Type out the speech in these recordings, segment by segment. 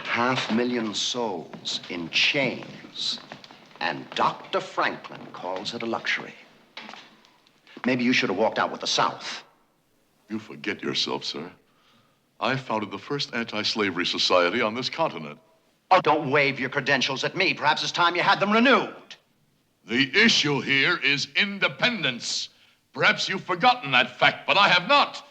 500,000 souls in chains, and Dr. Franklin calls it a luxury. Maybe you should have walked out with the South. You forget yourself, sir. I founded the first anti-slavery society on this continent. Oh, don't wave your credentials at me. Perhaps it's time you had them renewed. The issue here is independence. Perhaps you've forgotten that fact, but I have not.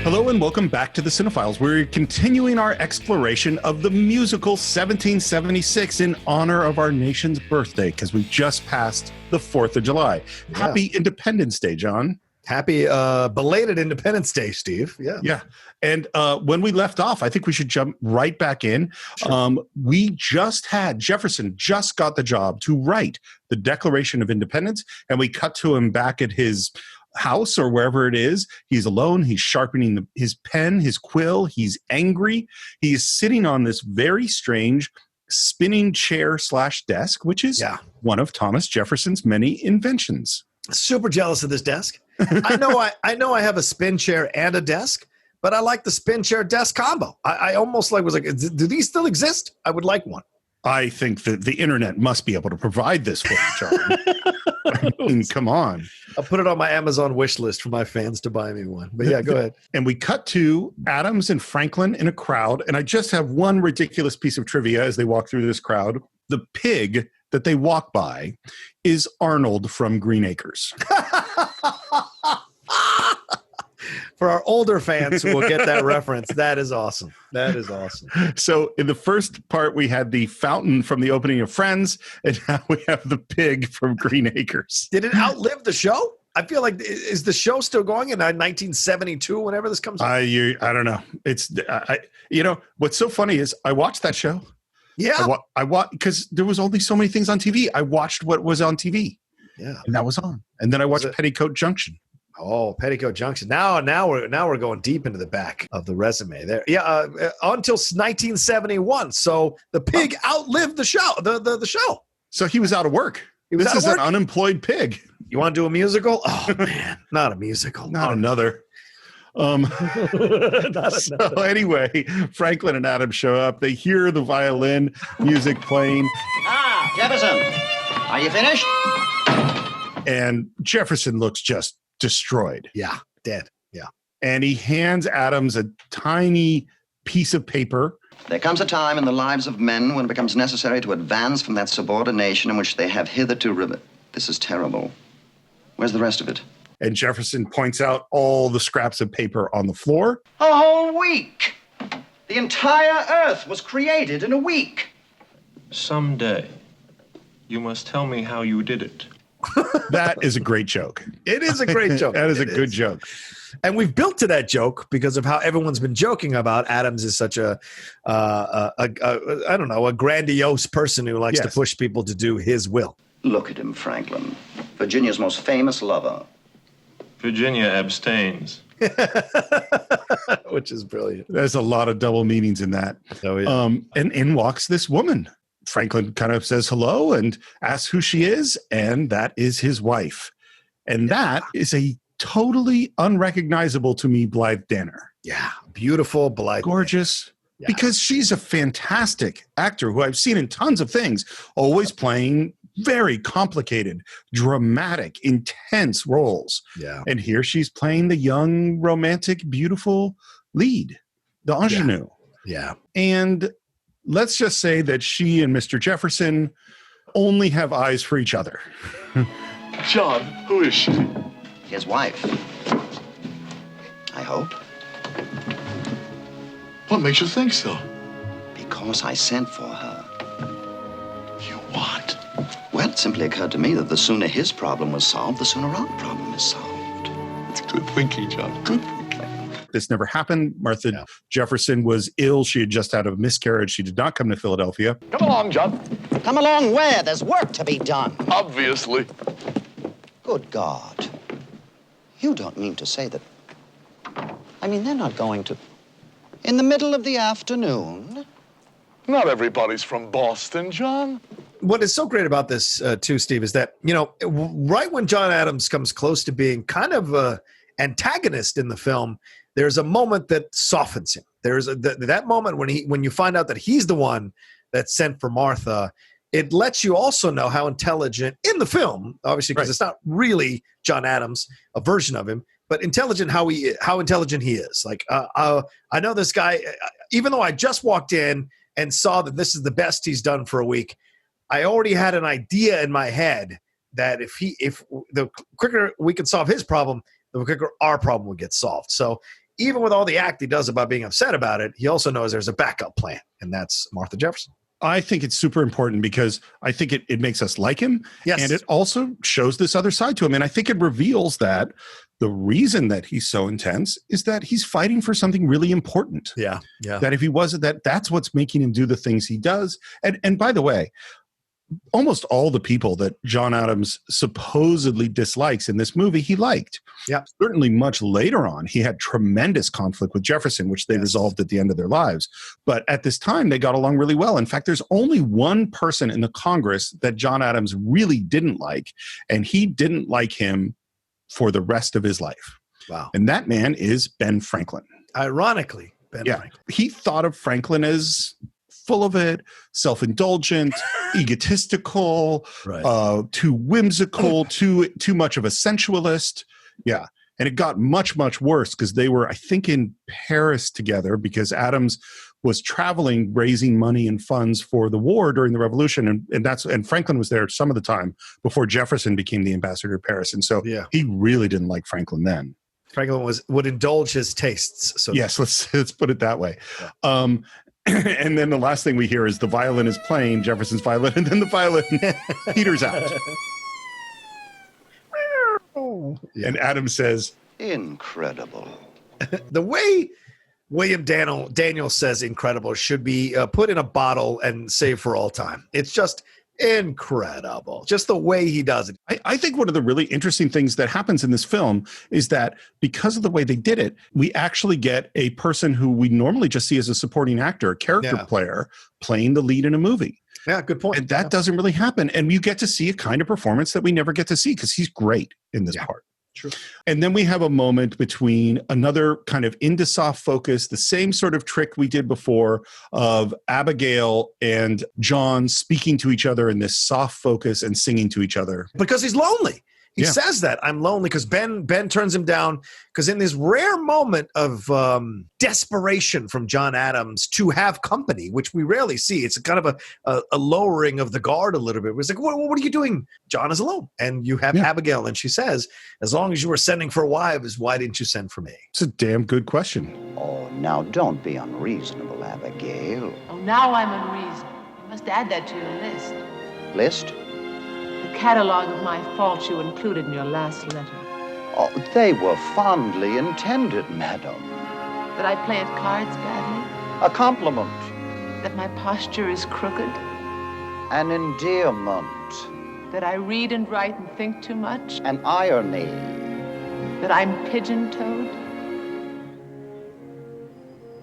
Hello and welcome back to the Cine-Files. We're continuing our exploration of the musical 1776 in honor of our nation's birthday, because we just passed the 4th of July. Yeah. Happy Independence Day, John. Happy belated Independence Day, Steve. Yeah. And when we left off, I think we should jump right back in. Sure. Jefferson just got the job to write the Declaration of Independence, and we cut to him back at his house or wherever it is. He's alone. He's sharpening his pen, his quill. He's angry. He is sitting on this very strange spinning chair / desk, which is one of Thomas Jefferson's many inventions. Super jealous of this desk. I know I have a spin chair and a desk, but I like the spin chair desk combo. I almost was like, do these still exist? I would like one. I think that the internet must be able to provide this for you, John. I mean, come on. I'll put it on my Amazon wish list for my fans to buy me one. But yeah, go ahead. And we cut to Adams and Franklin in a crowd. And I just have one ridiculous piece of trivia as they walk through this crowd. The pig that they walk by is Arnold from Green Acres. For our older fans who will get that reference, that is awesome. That is awesome. So in the first part, we had the fountain from the opening of Friends, and now we have the pig from Green Acres. Did it outlive the show? I feel like, is the show still going in 1972, whenever this comes out? I don't know. It's, what's so funny is I watched that show. Yeah. I watched because there was only so many things on TV. I watched what was on TV. Yeah. And that was on. And then I watched Petticoat Junction. Oh, Petticoat Junction. Now we're going deep into the back of the resume there. Yeah, until 1971. So the pig outlived the show. The show. So he was out of work. This is an unemployed pig. You want to do a musical? Oh man, not a musical. Not another. So anyway, Franklin and Adams show up. They hear the violin music playing. Ah, Jefferson, are you finished? And Jefferson looks just destroyed. Yeah, dead. Yeah. And he hands Adams a tiny piece of paper. There comes a time in the lives of men when it becomes necessary to advance from that subordination in which they have hitherto This is terrible. Where's the rest of it? And Jefferson points out all the scraps of paper on the floor. A whole week. The entire earth was created in a week. Someday, you must tell me how you did it. That is a great joke. It is a great joke. That is a good joke. And we've built to that joke because of how everyone's been joking about Adams is such a grandiose person who likes to push people to do his will. Look at him, Franklin. Virginia's most famous lover. Virginia abstains. Which is brilliant. There's a lot of double meanings in that. Oh, yeah. And in walks this woman. Franklin kind of says hello and asks who she is, and that is his wife. And that is a totally unrecognizable to me Blythe Danner. Yeah, beautiful Blythe. Gorgeous. Yeah. Because she's a fantastic actor who I've seen in tons of things, always playing very complicated, dramatic, intense roles. Yeah. And here she's playing the young, romantic, beautiful lead, the ingenue. Yeah. And let's just say that she and Mr. Jefferson only have eyes for each other. John, who is she? His wife. I hope. What makes you think so? Because I sent for her. You what? Well, it simply occurred to me that the sooner his problem was solved, the sooner our problem is solved. It's good thinking, John. Good thinking. This never happened. Martha Jefferson was ill. She had just had a miscarriage. She did not come to Philadelphia. Come along, John. Come along where? There's work to be done. Obviously. Good God. You don't mean to say that... I mean, they're not going to... In the middle of the afternoon? Not everybody's from Boston, John. what is so great about this too, Steve, is that, right when John Adams comes close to being kind of a antagonist in the film, there's a moment that softens him. There's that moment when you find out that he's the one that sent for Martha. It lets you also know how intelligent in the film, obviously, because it's not really John Adams, a version of him, but intelligent, how intelligent he is. Like, I know this guy, even though I just walked in and saw that this is the best he's done for a week, I already had an idea in my head that if the quicker we could solve his problem, the quicker our problem would get solved. So even with all the act he does about being upset about it, he also knows there's a backup plan, and that's Martha Jefferson. I think it's super important because I think it makes us like him. Yes. And it also shows this other side to him. And I think it reveals that the reason that he's so intense is that he's fighting for something really important. Yeah. Yeah. That if he wasn't, that's what's making him do the things he does. And by the way, almost all the people that John Adams supposedly dislikes in this movie, he liked. Yeah. Certainly much later on, he had tremendous conflict with Jefferson, which they resolved at the end of their lives. But at this time, they got along really well. In fact, there's only one person in the Congress that John Adams really didn't like, and he didn't like him for the rest of his life. Wow. And that man is Ben Franklin. Ironically, Ben Franklin. He thought of Franklin as full of it, self-indulgent, egotistical, too whimsical, too much of a sensualist. Yeah. And it got much, much worse because they were, I think, in Paris together because Adams was traveling, raising money and funds for the war during the Revolution. And Franklin was there some of the time before Jefferson became the ambassador to Paris. And so he really didn't like Franklin then. Franklin would indulge his tastes. So yes, let's put it that way. Yeah. And then the last thing we hear is the violin is playing, Jefferson's violin, and then the violin peters out. And Adams says, incredible. The way William Daniel says incredible should be put in a bottle and saved for all time. It's just incredible. Just the way he does it. I think one of the really interesting things that happens in this film is that because of the way they did it, we actually get a person who we normally just see as a supporting actor, a character player, playing the lead in a movie. Yeah, good point. And that doesn't really happen. And you get to see a kind of performance that we never get to see because he's great in this part. True. And then we have a moment between another kind of into soft focus, the same sort of trick we did before of Abigail and John speaking to each other in this soft focus and singing to each other. Because he's lonely. He says that, I'm lonely, because Ben turns him down, because in this rare moment of desperation from John Adams to have company, which we rarely see, it's kind of a lowering of the guard a little bit. It's like, what are you doing? John is alone. And you have Abigail, and she says, as long as you were sending for wives, why didn't you send for me? It's a damn good question. Oh, now don't be unreasonable, Abigail. Oh, now I'm unreasonable. You must add that to your list. List? The catalog of my faults you included in your last letter. Oh, they were fondly intended, madam. That I play at cards badly? A compliment. That my posture is crooked? An endearment. That I read and write and think too much? An irony. That I'm pigeon-toed?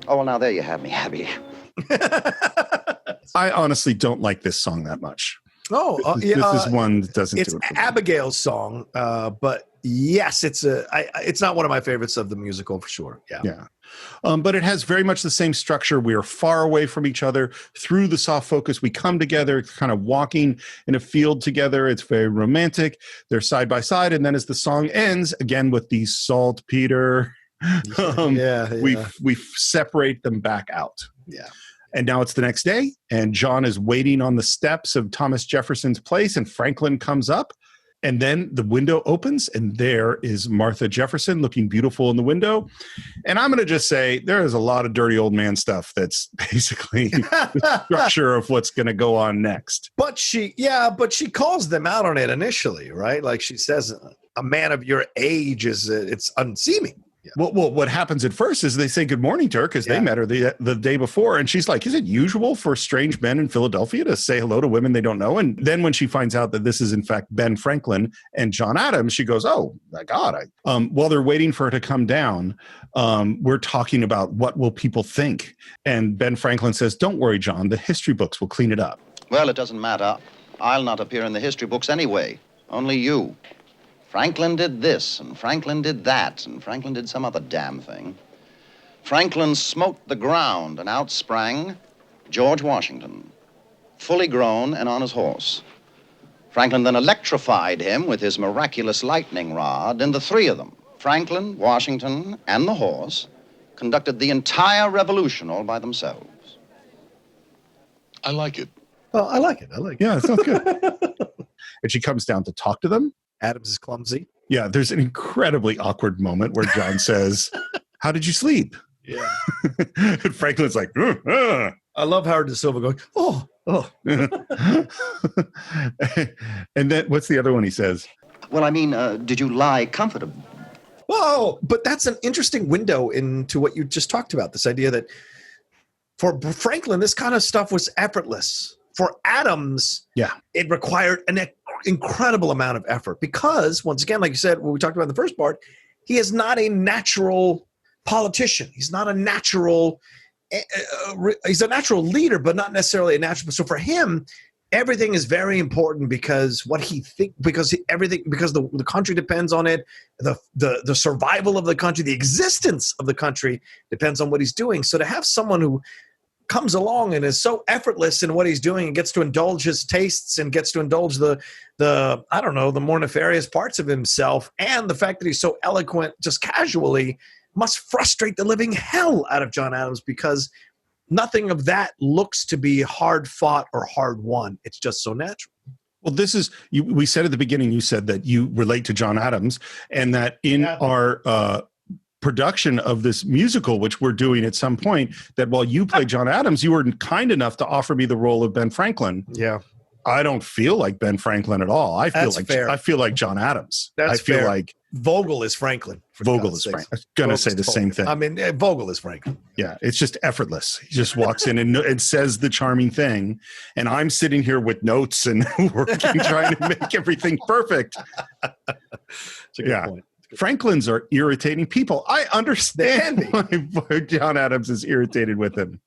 Oh, well, now there you have me, Abby. I honestly don't like this song that much. Oh, this is one that doesn't do it. It's Abigail's song, but yes, it's not one of my favorites of the musical for sure. Yeah. But it has very much the same structure. We are far away from each other. Through the soft focus, we come together, kind of walking in a field together. It's very romantic. They're side by side. And then as the song ends, again with the saltpeter, we separate them back out. Yeah. And now it's the next day, and John is waiting on the steps of Thomas Jefferson's place, and Franklin comes up, and then the window opens, and there is Martha Jefferson looking beautiful in the window. And I'm going to just say there is a lot of dirty old man stuff that's basically the structure of what's going to go on next. But she calls them out on it initially, right? Like she says, a man of your age it's unseeming. Yeah. Well, what happens at first is they say good morning to her because they met her the day before. And she's like, is it usual for strange men in Philadelphia to say hello to women they don't know? And then when she finds out that this is, in fact, Ben Franklin and John Adams, she goes, oh, my God. While they're waiting for her to come down, we're talking about what will people think. And Ben Franklin says, don't worry, John. The history books will clean it up. Well, it doesn't matter. I'll not appear in the history books anyway. Only you. Franklin did this, and Franklin did that, and Franklin did some other damn thing. Franklin smote the ground, and out sprang George Washington, fully grown and on his horse. Franklin then electrified him with his miraculous lightning rod, and the three of them, Franklin, Washington, and the horse, conducted the entire revolution all by themselves. I like it. Well, I like it. Yeah, it sounds good. And she comes down to talk to them. Adams is clumsy. Yeah, there's an incredibly awkward moment where John says, "How did you sleep?" Yeah. And Franklin's like, I love Howard De Silva going, oh. And then what's the other one he says? Well, I mean, did you lie comfortably? Whoa, but that's an interesting window into what you just talked about, this idea that for Franklin, this kind of stuff was effortless. For Adams, it required an incredible amount of effort because, once again, like you said, what we talked about in the first part, he is not a natural politician. He's not a natural, he's a natural leader, but not necessarily a natural. So for him, everything is very important because what he think, because the country depends on it. The survival of the country, the existence of the country depends on what he's doing. So to have someone who comes along and is so effortless in what he's doing and gets to indulge his tastes and gets to indulge the I don't know, the more nefarious parts of himself, and the fact that he's so eloquent just casually must frustrate the living hell out of John Adams, because nothing of that looks to be hard fought or hard won. It's just so natural. Well, this is, we said at the beginning, you said that you relate to John Adams, and that in our production of this musical, which we're doing at some point, that while you play John Adams, you were kind enough to offer me the role of Ben Franklin. Yeah. I don't feel like Ben Franklin at all. I feel like John Adams. That's I feel fair. like Vogel is Franklin. Vogel is Franklin. I was going to say the same thing. I mean, Vogel is Franklin. Yeah, it's just effortless. He just walks in and says the charming thing, and I'm sitting here with notes and working, trying to make everything perfect. That's a good point. Franklins are irritating people. I understand why John Adams is irritated with him.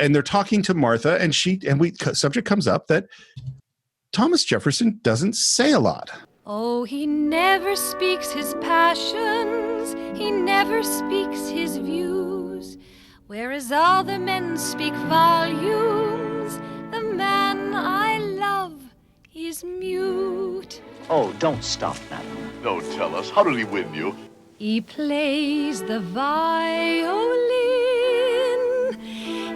And they're talking to Martha, and subject comes up that Thomas Jefferson doesn't say a lot. Oh, he never speaks his passions, he never speaks his views, whereas other men speak volumes, the man I love is mute. Oh, don't stop that. No, tell us. How did he win you? He plays the violin,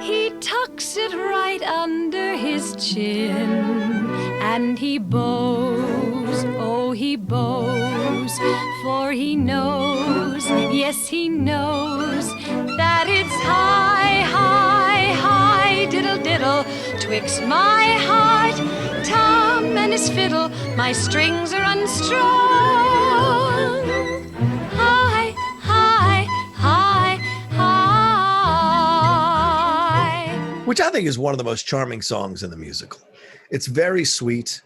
he tucks it right under his chin, and he bows, oh he bows, for he knows, yes he knows, that it's high, high, high, diddle, diddle, twixt my heart, Tom and his fiddle, my strings are unstrung. High, high, high, high. Which I think is one of the most charming songs in the musical. It's very sweet.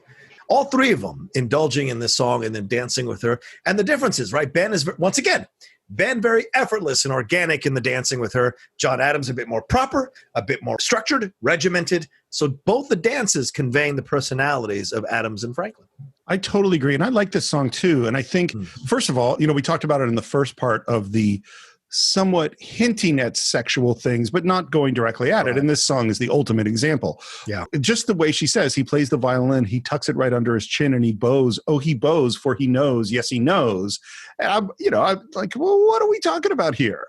All three of them indulging in this song and then dancing with her. And the difference is, right, Ben is, once again, Ben very effortless and organic in the dancing with her. John Adams a bit more proper, a bit more structured, regimented. So both the dances conveying the personalities of Adams and Franklin. I totally agree. And I like this song too. And I think, first of all, we talked about it in the first part of the somewhat hinting at sexual things, but not going directly at it. And this song is the ultimate example. Yeah. Just the way she says, he plays the violin, he tucks it right under his chin, and he bows. Oh, he bows, for he knows. Yes, he knows. And I'm like, well, what are we talking about here?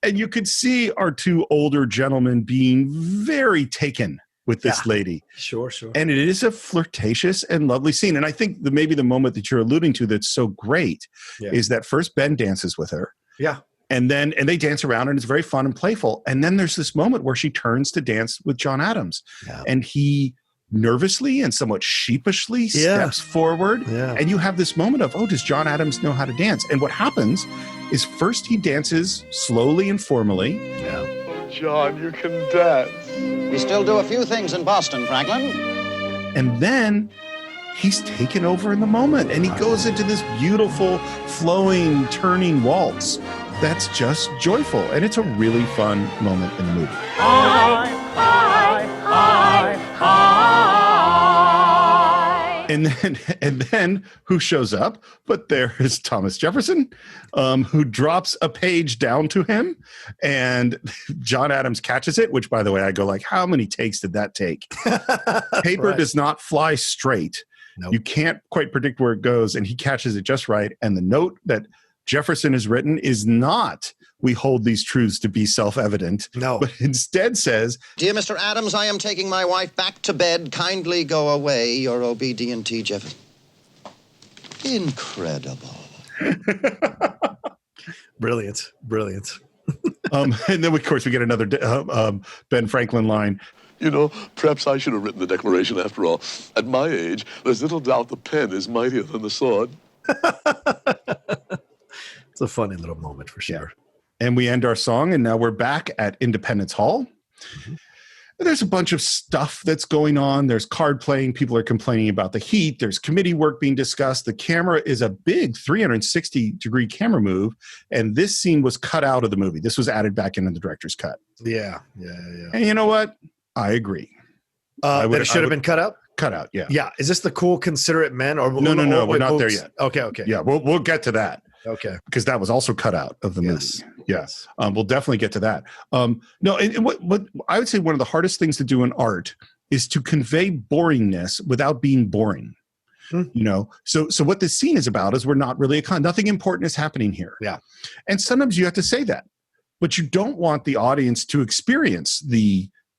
And you could see our two older gentlemen being very taken with this lady. Sure. And it is a flirtatious and lovely scene. And I think maybe the moment that you're alluding to that's so great is that first Ben dances with her. Yeah. And they dance around, and it's very fun and playful. And then there's this moment where she turns to dance with John Adams. Yeah. And he nervously and somewhat sheepishly steps forward. Yeah. And you have this moment of, does John Adams know how to dance? And what happens is first he dances slowly and formally. Yeah. John, you can dance. We still do a few things in Boston, Franklin. And then he's taken over in the moment, and he goes into this beautiful, flowing, turning waltz that's just joyful, and it's a really fun moment in the movie. High, high, high, high. And then who shows up? But there is Thomas Jefferson, who drops a page down to him, and John Adams catches it, which, by the way, I go like, how many takes did that take? Paper does not fly straight. Nope. You can't quite predict where it goes, and he catches it just right. And the note that Jefferson has written is not, we hold these truths to be self-evident. No. But instead says, Dear Mr. Adams, I am taking my wife back to bed. Kindly go away. Your obedient T. Jefferson. Incredible. Brilliant. And then, of course, we get another Ben Franklin line. You know, perhaps I should have written the Declaration after all. At my age, there's little doubt the pen is mightier than the sword. It's a funny little moment for sure. And we end our song, and now we're back at Independence Hall. Mm-hmm. There's a bunch of stuff that's going on. There's card playing. People are complaining about the heat. There's committee work being discussed. The camera is a big 360-degree camera move, and this scene was cut out of the movie. This was added back into the director's cut. Yeah. And you know what? I agree. That it should have been cut out? Cut out, yeah. Yeah. Is this the cool, considerate men? Or No, we're not there yet. Okay. Yeah, we'll get to that. Okay. Because that was also cut out of the movie. Yes. We'll definitely get to that. No, and what I would say one of the hardest things to do in art is to convey boringness without being boring. You know, so what this scene is about is we're not really nothing important is happening here. Yeah. And sometimes you have to say that, but you don't want the audience to experience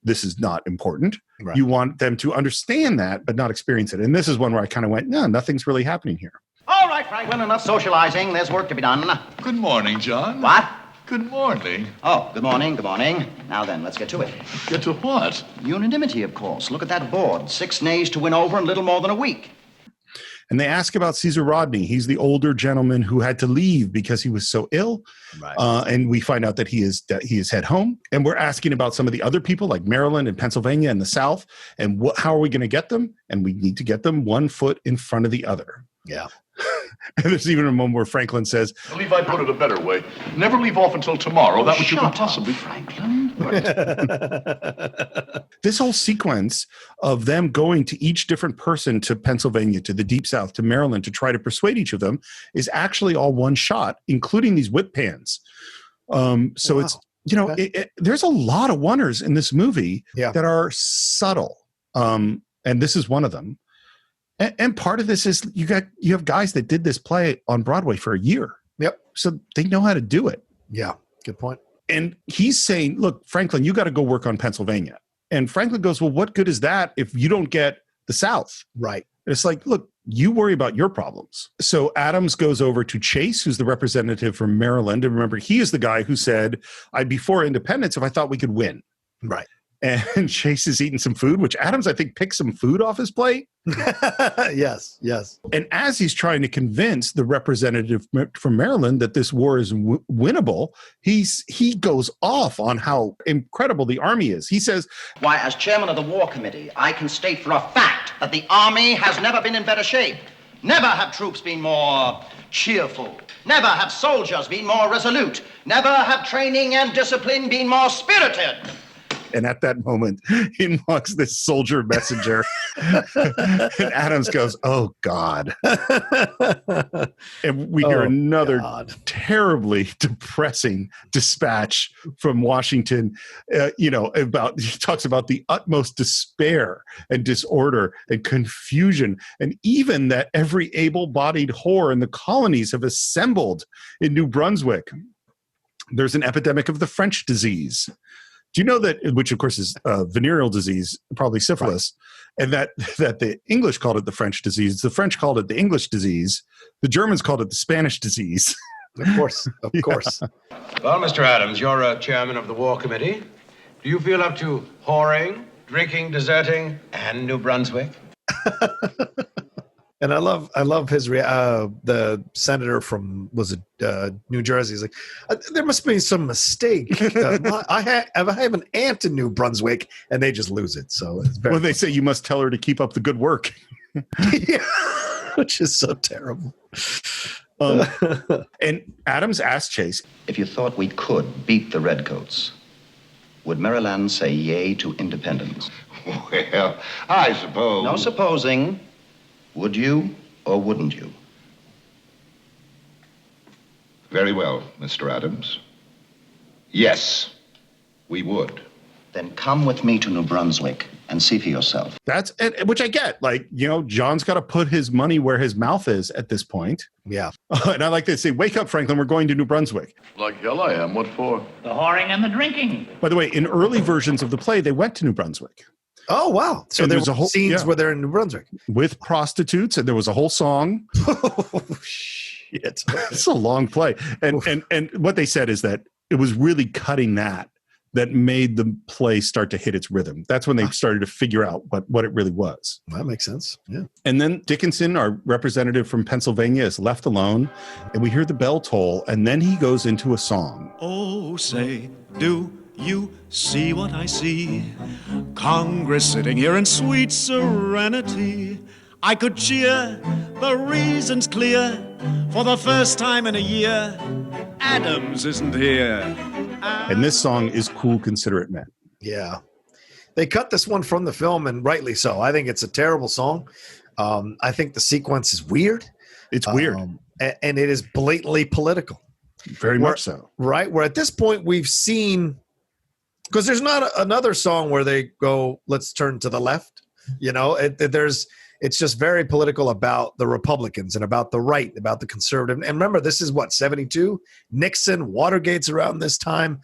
this is not important. Right. You want them to understand that, but not experience it. And this is one where I kind of went, no, nothing's really happening here. All right, Franklin, enough socializing. There's work to be done. Good morning, John. What? Good morning. Oh, good morning. Now then, let's get to it. Get to what? Unanimity, of course. Look at that board. 6 nays to win over in little more than a week. And they ask about Caesar Rodney. He's the older gentleman who had to leave because he was so ill. Right. And we find out that he is head home. And we're asking about some of the other people like Maryland and Pennsylvania and the South. And how are we going to get them? And we need to get them 1 foot in front of the other. Yeah. And there's even a moment where Franklin says, I believe I put it a better way. Never leave off until tomorrow. That which you can possibly... Franklin. This whole sequence of them going to each different person to Pennsylvania, to the Deep South, to Maryland, to try to persuade each of them is actually all one shot, including these whip pans. So wow. It's, you know, there's a lot of wonders in this movie that are subtle. And this is one of them. And part of this is you have guys that did this play on Broadway for a year. Yep. So they know how to do it. Yeah. Good point. And he's saying, look, Franklin, you got to go work on Pennsylvania. And Franklin goes, well, what good is that if you don't get the South? Right. And it's like, look, you worry about your problems. So Adams goes over to Chase, who's the representative from Maryland. And remember, he is the guy who said, I'd be for independence if I thought we could win. Right. And Chase is eating some food, which Adams, I think, picked some food off his plate. Yes. And as he's trying to convince the representative from Maryland that this war is winnable, he goes off on how incredible the Army is. He says, why, as chairman of the War Committee, I can state for a fact that the Army has never been in better shape. Never have troops been more cheerful. Never have soldiers been more resolute. Never have training and discipline been more spirited. And at that moment, in walks this soldier messenger. And Adams goes, oh, God. And we hear another terribly depressing dispatch from Washington, he talks about the utmost despair and disorder and confusion, and even that every able-bodied whore in the colonies have assembled in New Brunswick. There's an epidemic of the French disease. Do you know that, which of course is venereal disease, probably syphilis, and that the English called it the French disease, the French called it the English disease, the Germans called it the Spanish disease. Of course. Well, Mr. Adams, you're chairman of the War Committee. Do you feel up to whoring, drinking, deserting, and New Brunswick? And I love his the senator from New Jersey. He's like, there must be some mistake. I have an aunt in New Brunswick, and they just lose it. So it's very they say you must tell her to keep up the good work, which is so terrible. And Adams asked Chase, if you thought we could beat the Redcoats, would Maryland say yay to independence? Well, I suppose. No supposing. Would you or wouldn't you? Very well, Mr. Adams. Yes, we would. Then come with me to New Brunswick and see for yourself. That's which I get. Like, John's got to put his money where his mouth is at this point. Yeah. And I like to say, wake up, Franklin, we're going to New Brunswick. Like hell I am. What for? The whoring and the drinking. By the way, in early versions of the play, they went to New Brunswick. Oh, wow. So there were scenes where they're in New Brunswick. With prostitutes, and there was a whole song. Oh, shit. It's a long play. And what they said is that it was really cutting that made the play start to hit its rhythm. That's when they started to figure out what it really was. That makes sense. Yeah. And then Dickinson, our representative from Pennsylvania, is left alone, and we hear the bell toll, and then he goes into a song. Oh, say, do you see what I see? Congress sitting here in sweet serenity. I could cheer, the reason's clear. For the first time in a year, Adams isn't here. And this song is Cool, Considerate Men. Yeah. They cut this one from the film, and rightly so. I think it's a terrible song. I think the sequence is weird. It's weird. And it is blatantly political. Very much so. Right? Where at this point we've seen, because there's not another song where they go, let's turn to the left. It's just very political about the Republicans and about the right, about the conservative. And remember, this is what, 72? Nixon, Watergate's around this time.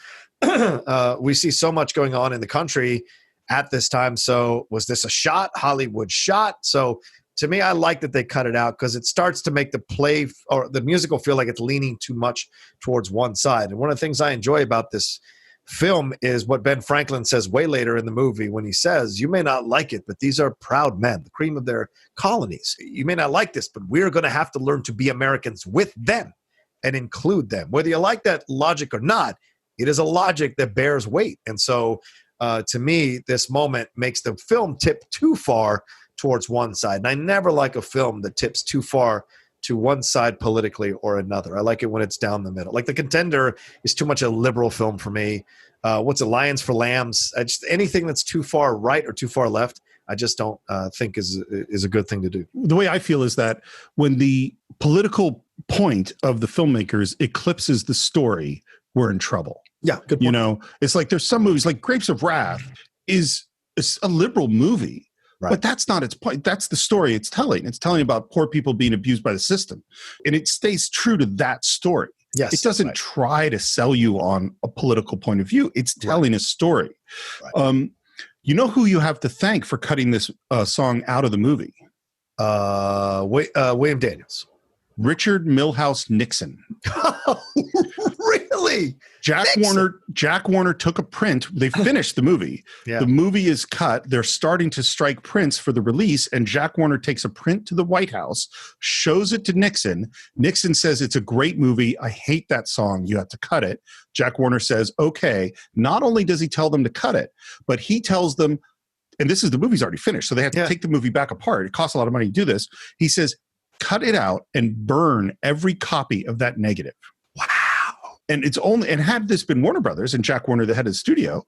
We see so much going on in the country at this time. So was this a shot? Hollywood shot? So to me, I like that they cut it out because it starts to make the play or the musical feel like it's leaning too much towards one side. And one of the things I enjoy about this film is what Ben Franklin says way later in the movie when he says, you may not like it, but these are proud men, the cream of their colonies. You may not like this, but we're going to have to learn to be Americans with them and include them. Whether you like that logic or not, it is a logic that bears weight. And so to me, this moment makes the film tip too far towards one side. And I never like a film that tips too far to one side politically or another. I like it when it's down the middle. Like The Contender is too much a liberal film for me. What's it, Lions for Lambs? Anything that's too far right or too far left, I just don't think is a good thing to do. The way I feel is that when the political point of the filmmakers eclipses the story, we're in trouble. Yeah, good point. It's like there's some movies like Grapes of Wrath is a liberal movie. Right. But that's not its point. That's the story it's telling. It's telling about poor people being abused by the system. And it stays true to that story. Yes, it doesn't try to sell you on a political point of view. It's telling a story. Right. You know who you have to thank for cutting this song out of the movie? William Daniels. Richard Milhouse Nixon. Really? Jack Warner took a print. They finished the movie. Yeah. The movie is cut. They're starting to strike prints for the release, and Jack Warner takes a print to the White House, shows it to Nixon. Nixon says, it's a great movie. I hate that song. You have to cut it. Jack Warner says, okay. Not only does he tell them to cut it, but he tells them, and the movie's already finished, so they have to take the movie back apart. It costs a lot of money to do this. He says, cut it out and burn every copy of that negative. Wow. And had this been Warner Brothers and Jack Warner that had his studio,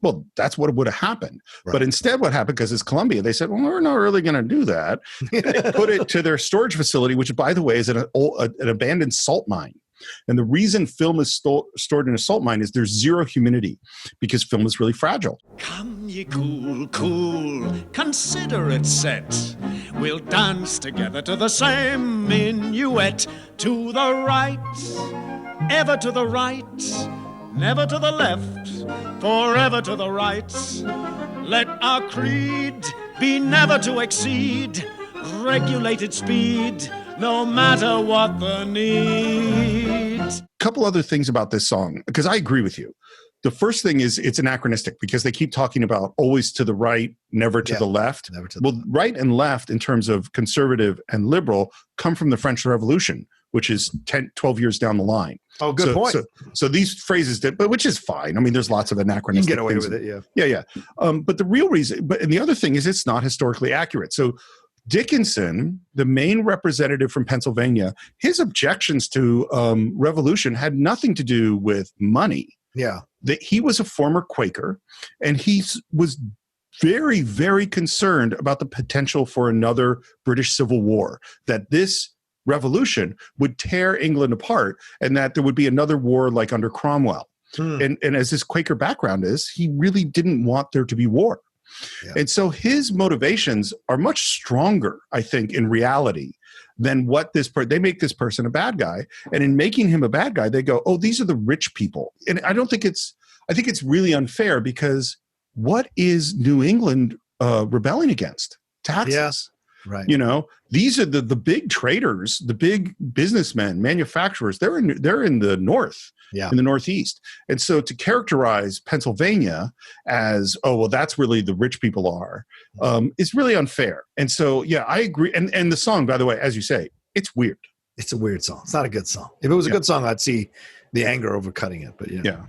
well, that's what would have happened. Right. But instead what happened, because it's Columbia, they said, well, we're not really going to do that. They put it to their storage facility, which, by the way, is an abandoned salt mine. And the reason film is stored in a salt mine is there's zero humidity because film is really fragile. Come ye cool, consider it set. We'll dance together to the same minuet. To the right, ever to the right, never to the left, forever to the right. Let our creed be never to exceed regulated speed, no matter what the need. A couple other things about this song, because I agree with you. The first thing is it's anachronistic because they keep talking about always to the right, never to the left. Right and left in terms of conservative and liberal come from the French Revolution, which is 12 years down the line. Oh, good point. So these phrases did, but which is fine. I mean, there's lots of anachronistic You can get away things. with it, Yeah. But the real reason, and the other thing is it's not historically accurate. So Dickinson, the main representative from Pennsylvania, his objections to revolution had nothing to do with money. Yeah. He was a former Quaker, and he was very, very concerned about the potential for another British Civil War, that this revolution would tear England apart and that there would be another war like under Cromwell. And as his Quaker background is, he really didn't want there to be war. Yeah. And so his motivations are much stronger, I think, in reality than what they make this person a bad guy. And in making him a bad guy, they go, oh, these are the rich people. And I think it's really unfair, because what is New England rebelling against? Taxes. Yes. Right. You know, these are the big traders, the big businessmen, manufacturers. They're in the North, in the Northeast. And so to characterize Pennsylvania as, oh, well, that's really the rich people are, is really unfair. And so, yeah, I agree. And the song, by the way, as you say, it's weird. It's a weird song. It's not a good song. If it was a good song, I'd see the anger overcutting it. But yeah.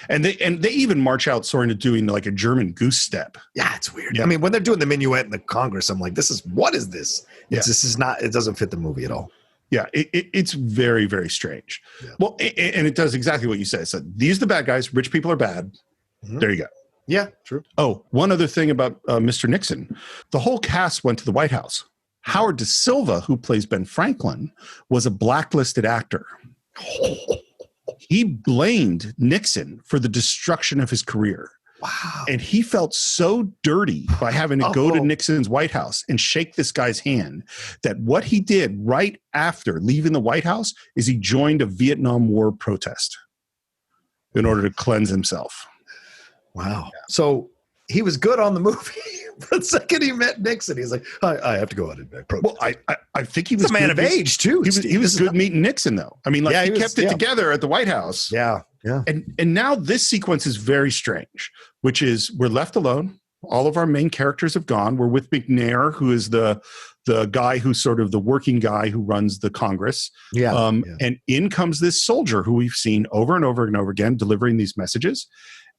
And they even march out sort of doing like a German goose step. Yeah, it's weird. Yeah. I mean, when they're doing the minuet in the Congress, I'm like, what is this? This is not, it doesn't fit the movie at all. Yeah, it's very, very strange. Yeah. Well, and it does exactly what you said. So these are the bad guys. Rich people are bad. Mm-hmm. There you go. Yeah, true. Oh, one other thing about Mr. Nixon. The whole cast went to the White House. Howard Da Silva, who plays Ben Franklin, was a blacklisted actor. He blamed Nixon for the destruction of his career. Wow. And he felt so dirty by having to go to Nixon's White House and shake this guy's hand that what he did right after leaving the White House is he joined a Vietnam War protest in order to cleanse himself. Wow. So he was good on the movie. But the second he met Nixon, he's like, I have to go out and protest. Well, I think he was a man of age, too. He was good meeting Nixon, though. I mean, he kept it together at the White House. Yeah, yeah. And now this sequence is very strange, which is we're left alone. All of our main characters have gone. We're with McNair, who is the guy who's sort of the working guy who runs the Congress. Yeah. And in comes this soldier who we've seen over and over and over again delivering these messages.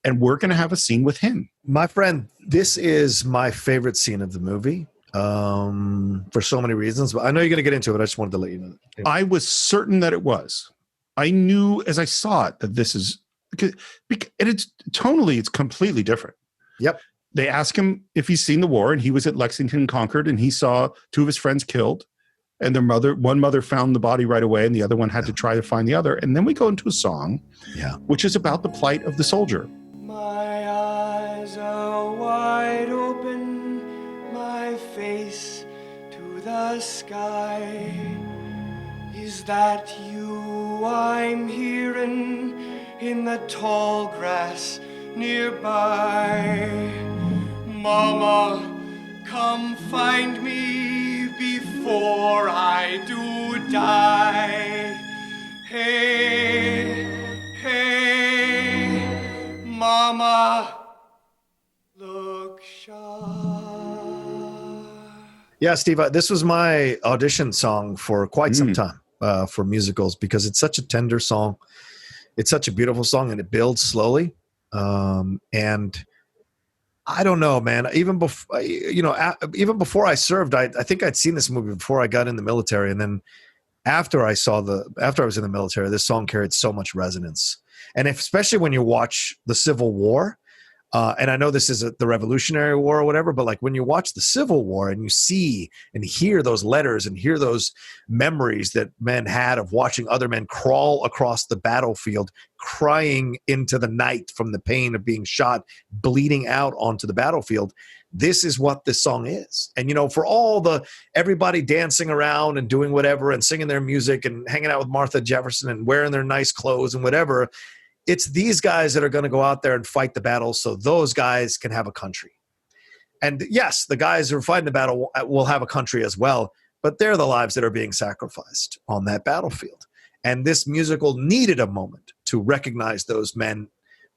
And we're going to have a scene with him. My friend, this is my favorite scene of the movie for so many reasons. But I know you're going to get into it. I just wanted to let you know. I was certain that it was. I knew as I saw it that this is because it's tonally, it's completely different. Yep. They ask him if he's seen the war, and he was at Lexington and Concord, and he saw two of his friends killed. And one mother found the body right away, and the other one had to try to find the other. And then we go into a song, which is about the plight of the soldier. My eyes are wide open, my face to the sky. Is that you I'm hearing in the tall grass nearby? Mama, come find me before I do die. Hey, hey, Mama, look sharp. Yeah, Steve, this was my audition song for quite some time for musicals because it's such a tender song. It's such a beautiful song, and it builds slowly. And I don't know, man. Even before, even before I served, I think I'd seen this movie before I got in the military, and then after I was in the military, this song carried so much resonance. And especially when you watch the Civil War, and I know this is the Revolutionary War or whatever, but like when you watch the Civil War and you see and hear those letters and hear those memories that men had of watching other men crawl across the battlefield, crying into the night from the pain of being shot, bleeding out onto the battlefield, this is what this song is. And, for all everybody dancing around and doing whatever and singing their music and hanging out with Martha Jefferson and wearing their nice clothes and whatever, it's these guys that are going to go out there and fight the battle so those guys can have a country. And yes, the guys who are fighting the battle will have a country as well, but they're the lives that are being sacrificed on that battlefield. And this musical needed a moment to recognize those men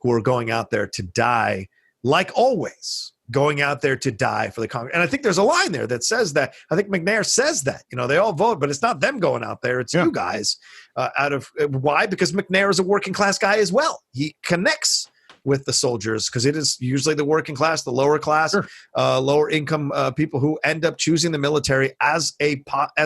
who are going out there to die, like always, going out there to die for the Congress. And I think there's a line there that says that. I think McNair says that. They all vote, but it's not them going out there. It's you guys. Why? Because McNair is a working class guy as well. He connects with the soldiers because it is usually the working class, the lower class, lower income people who end up choosing the military as a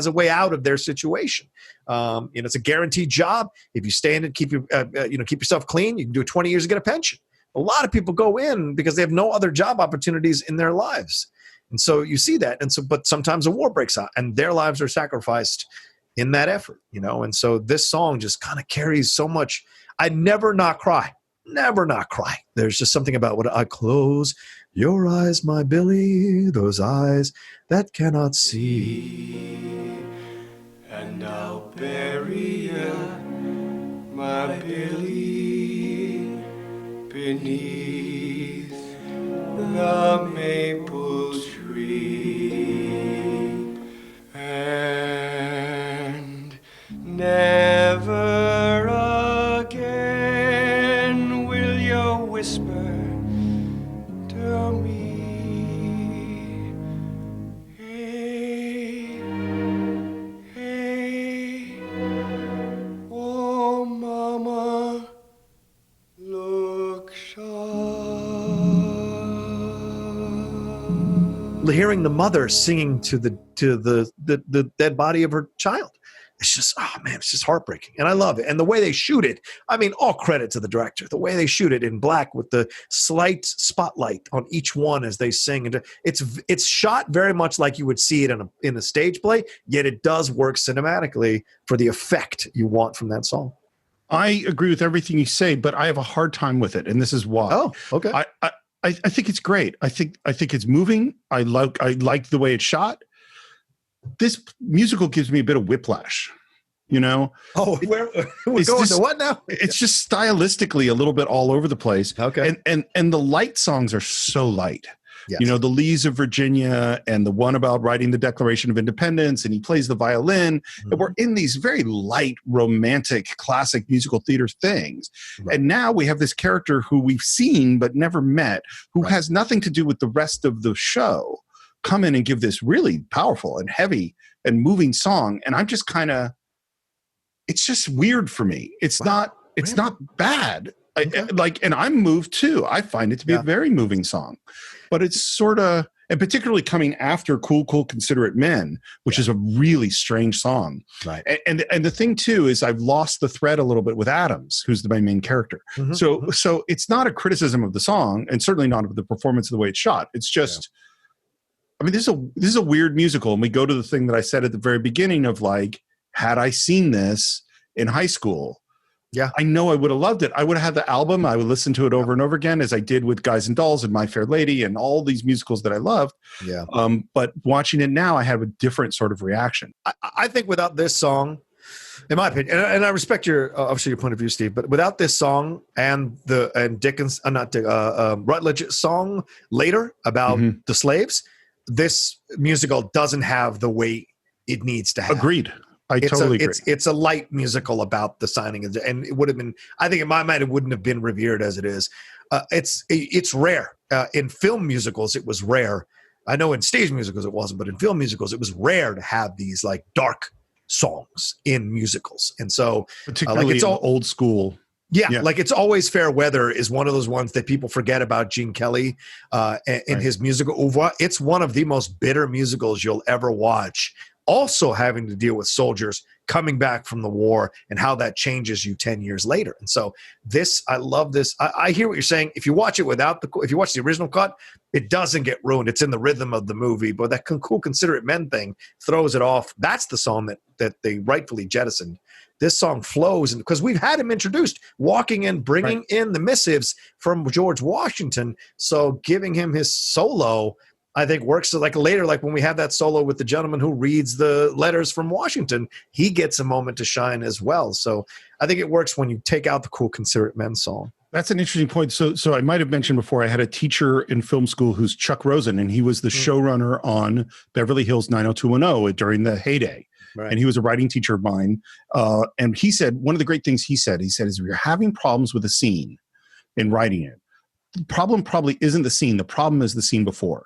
way out of their situation. It's a guaranteed job. If you stay in it, keep yourself clean, you can do 20 years and get a pension. A lot of people go in because they have no other job opportunities in their lives. And so you see that. And so, but sometimes a war breaks out and their lives are sacrificed in that effort, you know? And so this song just kind of carries so much. I never not cry. Never not cry. There's just something about what I close your eyes, my Billy, those eyes that cannot see. And I'll bury you, my Billy, beneath the maple tree. And never again will you whisper to me, hey, hey, oh mama, look sharp. Hearing the mother singing to the dead body of her child. It's just, oh man, it's just heartbreaking. And I love it. And the way they shoot it, I mean, all credit to the director. The way they shoot it in black with the slight spotlight on each one as they sing. And it's shot very much like you would see it in a stage play, yet it does work cinematically for the effect you want from that song. I agree with everything you say, but I have a hard time with it. And this is why. Oh, okay. I think it's great. I think it's moving. I like the way it's shot. This musical gives me a bit of whiplash, you know? Oh, we're going to what now? It's just stylistically a little bit all over the place. Okay. And the light songs are so light. Yes. You know, the Lees of Virginia and the one about writing the Declaration of Independence, and he plays the violin. Mm-hmm. And we're in these very light, romantic, classic musical theater things. Right. And now we have this character who we've seen but never met, who Right. has nothing to do with the rest of the show, come in and give this really powerful and heavy and moving song. And I'm just kind of, it's just weird for me. It's not bad. Okay. And I'm moved too. I find it to be a very moving song, but it's sort of, and particularly coming after Cool, Cool, Considerate Men, which is a really strange song. Right. And the thing too, is I've lost the thread a little bit with Adams, who's my main character. Mm-hmm. So it's not a criticism of the song, and certainly not of the performance of the way it's shot. It's just, I mean, this is a weird musical. And we go to the thing that I said at the very beginning of like, had I seen this in high school, I know I would have loved it. I would have had the album. I would listen to it over and over again, as I did with Guys and Dolls and My Fair Lady and all these musicals that I loved. Yeah. But watching it now, I have a different sort of reaction. I think without this song, in my opinion, and I respect obviously your point of view, Steve, but without this song and Rutledge's song later about the slaves, this musical doesn't have the weight it needs to have. Agreed. I totally agree. It's a light musical about the signing, and it would have been, I think in my mind, it wouldn't have been revered as it is. It's rare. In film musicals, it was rare. I know in stage musicals it wasn't, but in film musicals, it was rare to have these like dark songs in musicals. And so particularly it's all old school. Yeah, like It's Always Fair Weather is one of those ones that people forget about Gene Kelly in his musical oeuvre. It's one of the most bitter musicals you'll ever watch. Also having to deal with soldiers coming back from the war and how that changes you 10 years later. And so I love this. I hear what you're saying. If you watch it if you watch the original cut, it doesn't get ruined. It's in the rhythm of the movie, but that Cool Considerate Men thing throws it off. That's the song that they rightfully jettisoned. This song flows, and because we've had him introduced, walking in, bringing in the missives from George Washington. So giving him his solo, I think works like later, like when we have that solo with the gentleman who reads the letters from Washington, he gets a moment to shine as well. So I think it works when you take out the Cool Considerate Men song. That's an interesting point. So I might have mentioned before, I had a teacher in film school who's Chuck Rosen, and he was the showrunner on Beverly Hills 90210 during the heyday. Right. And he was a writing teacher of mine. And he said, one of the great things he said is, if you're having problems with a scene in writing it, the problem probably isn't the scene. The problem is the scene before.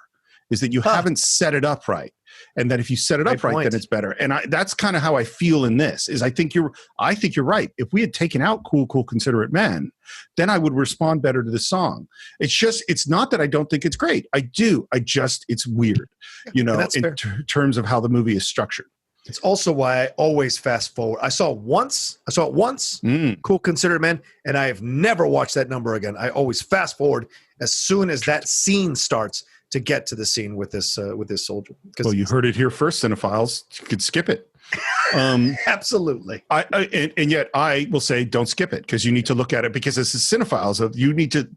Is that you haven't set it up right, and that if you set it up right, then it's better. And that's kind of how I feel in this. Is I think you're right. If we had taken out Cool, Cool, Considerate Men, then I would respond better to the song. It's not that I don't think it's great. I do. It's weird, in terms of how the movie is structured. It's also why I always fast forward. I saw it once. Cool, considered men, and I have never watched that number again. I always fast forward as soon as that scene starts to get to the scene with this soldier. Well, you heard it here first, Cine-Files. You could skip it. Absolutely. And yet I will say don't skip it because you need to look at it because as a Cine-Files, you need to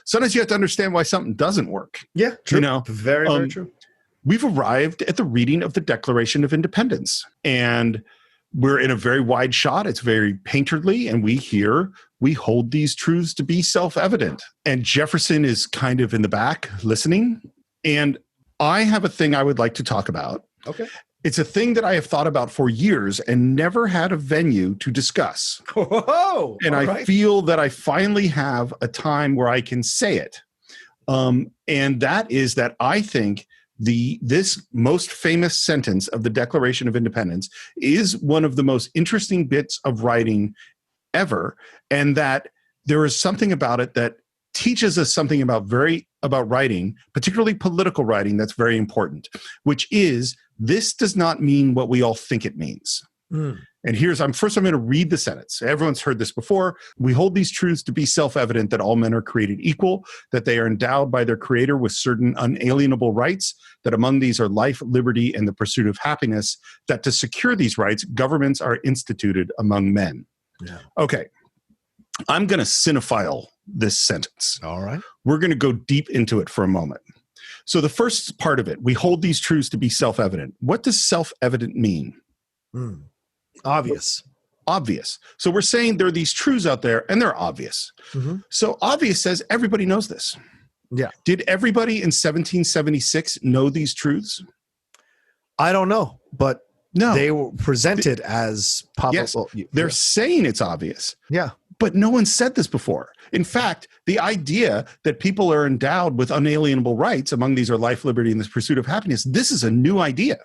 sometimes you have to understand why something doesn't work. Yeah, true. You know, very, very true. We've arrived at the reading of the Declaration of Independence, and we're in a very wide shot. It's very painterly, and we hold these truths to be self-evident. And Jefferson is kind of in the back listening. And I have a thing I would like to talk about. Okay. It's a thing that I have thought about for years and never had a venue to discuss. Whoa, and I feel that I finally have a time where I can say it. And that is that I think this most famous sentence of the Declaration of Independence is one of the most interesting bits of writing ever, and that there is something about it that teaches us something about writing, particularly political writing, that's very important, which is this does not mean what we all think it means. And I'm going to read the sentence. Everyone's heard this before. We hold these truths to be self-evident that all men are created equal, that they are endowed by their creator with certain unalienable rights, that among these are life, liberty, and the pursuit of happiness, that to secure these rights, governments are instituted among men. Yeah. Okay. I'm going to Cine-File this sentence. All right. We're going to go deep into it for a moment. So the first part of it, we hold these truths to be self-evident. What does self-evident mean? Obvious. So we're saying there are these truths out there and they're obvious. So obvious says everybody knows this. Yeah. Did everybody in 1776 know these truths? I don't know, but no, they were presented as possible. Yes, they're saying it's obvious. Yeah. But no one said this before. In fact, the idea that people are endowed with unalienable rights, among these are life, liberty, and the pursuit of happiness, this is a new idea.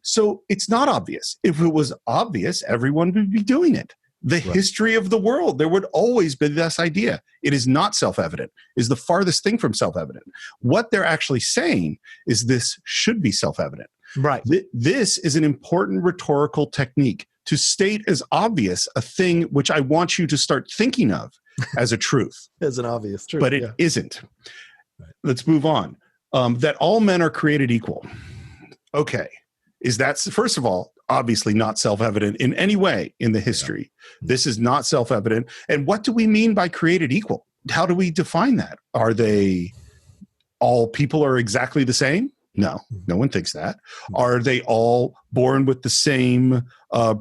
So it's not obvious. If it was obvious, everyone would be doing it. The history of the world, there would always be this idea. It is not self-evident, is the farthest thing from self-evident. What they're actually saying is this should be self-evident. Right. This is an important rhetorical technique to state as obvious a thing which I want you to start thinking of as a truth. As an obvious truth. But it isn't. Right. Let's move on. That all men are created equal. Okay. Is that, first of all, obviously not self-evident in any way in the history. Yeah. This is not self-evident. And what do we mean by created equal? How do we define that? Are they all people are exactly the same? No, no one thinks that. Are they all born with the same